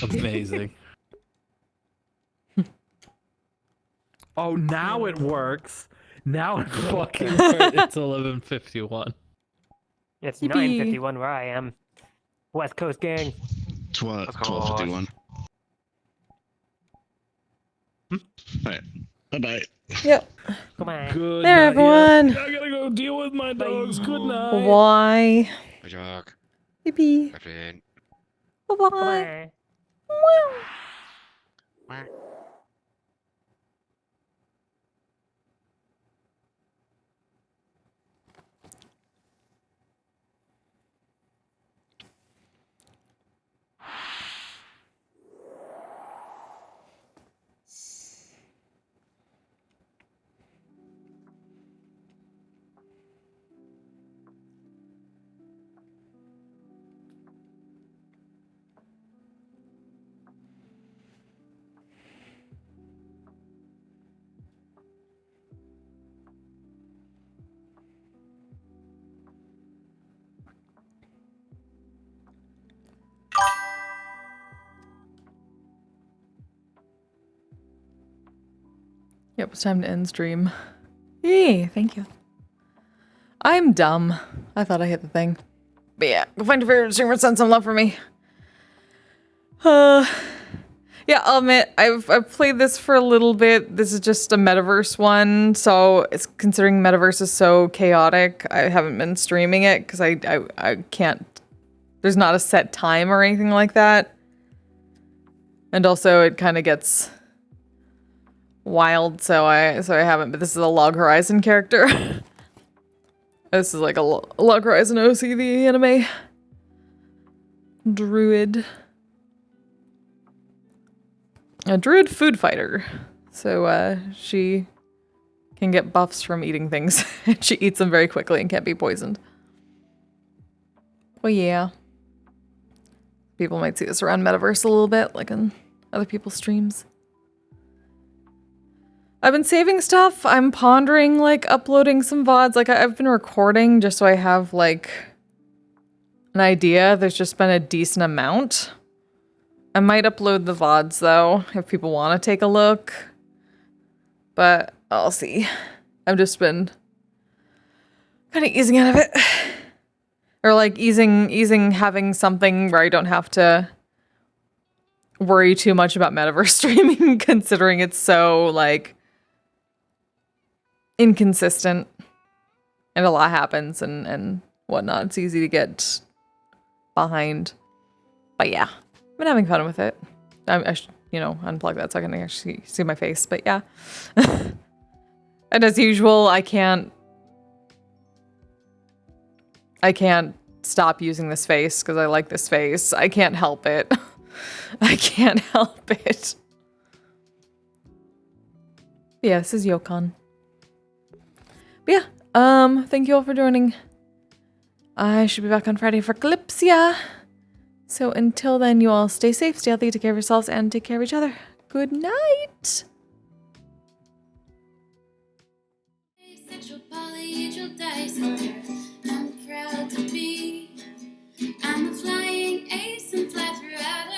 Speaker 6: Amazing. Oh, now it works. Now it fucking works. It's 11:51.
Speaker 7: It's
Speaker 1: Yippee.
Speaker 7: 9:51 where I am. West Coast gang.
Speaker 9: 12:51. Alright. Bye-bye.
Speaker 1: Yep.
Speaker 7: Come on.
Speaker 6: Good
Speaker 1: There,
Speaker 6: night.
Speaker 1: everyone.
Speaker 6: Yeah, I gotta go deal with my dogs. Good night.
Speaker 1: Why?
Speaker 10: Good job.
Speaker 1: Yippee.
Speaker 10: Everything.
Speaker 1: Bye
Speaker 7: Come
Speaker 1: bye.
Speaker 7: on.
Speaker 10: Quack.
Speaker 1: Yep, it's time to end stream. Yay, thank you. I'm dumb. I thought I hit the thing. But yeah, go find your favorite streamer, send some love for me. Yeah, I'll admit, I've played this for a little bit. This is just a Metaverse one, so it's considering Metaverse is so chaotic, I haven't been streaming it because I can't, there's not a set time or anything like that. And also it kind of gets wild, so I haven't, but this is a Log Horizon character. This is like a Log Horizon OCV anime. Druid. A druid food fighter. So she can get buffs from eating things. She eats them very quickly and can't be poisoned. Well, yeah. People might see this around Metaverse a little bit, like on other people's streams. I've been saving stuff. I'm pondering, like, uploading some VODs. Like, I've been recording just so I have, like, an idea. There's just been a decent amount. I might upload the VODs, though, if people want to take a look. But I'll see. I've just been kind of easing out of it. Or, like, easing having something where I don't have to worry too much about Metaverse streaming, considering it's so, like, inconsistent and a lot happens and whatnot. It's easy to get behind. But yeah, I've been having fun with it. I should, you know, unplug that so I can actually see my face. But yeah. And as usual, I can't stop using this face because I like this face. I can't help it. I can't help it. Yeah, this is Yokon. But yeah, thank you all for joining. I should be back on Friday for Calypsia. So until then, you all stay safe, stay healthy, take care of yourselves, and take care of each other. Good night!
Speaker 11: Asexual, polyhedral, dice, I'm proud to be. I'm the flying ace and fly throughout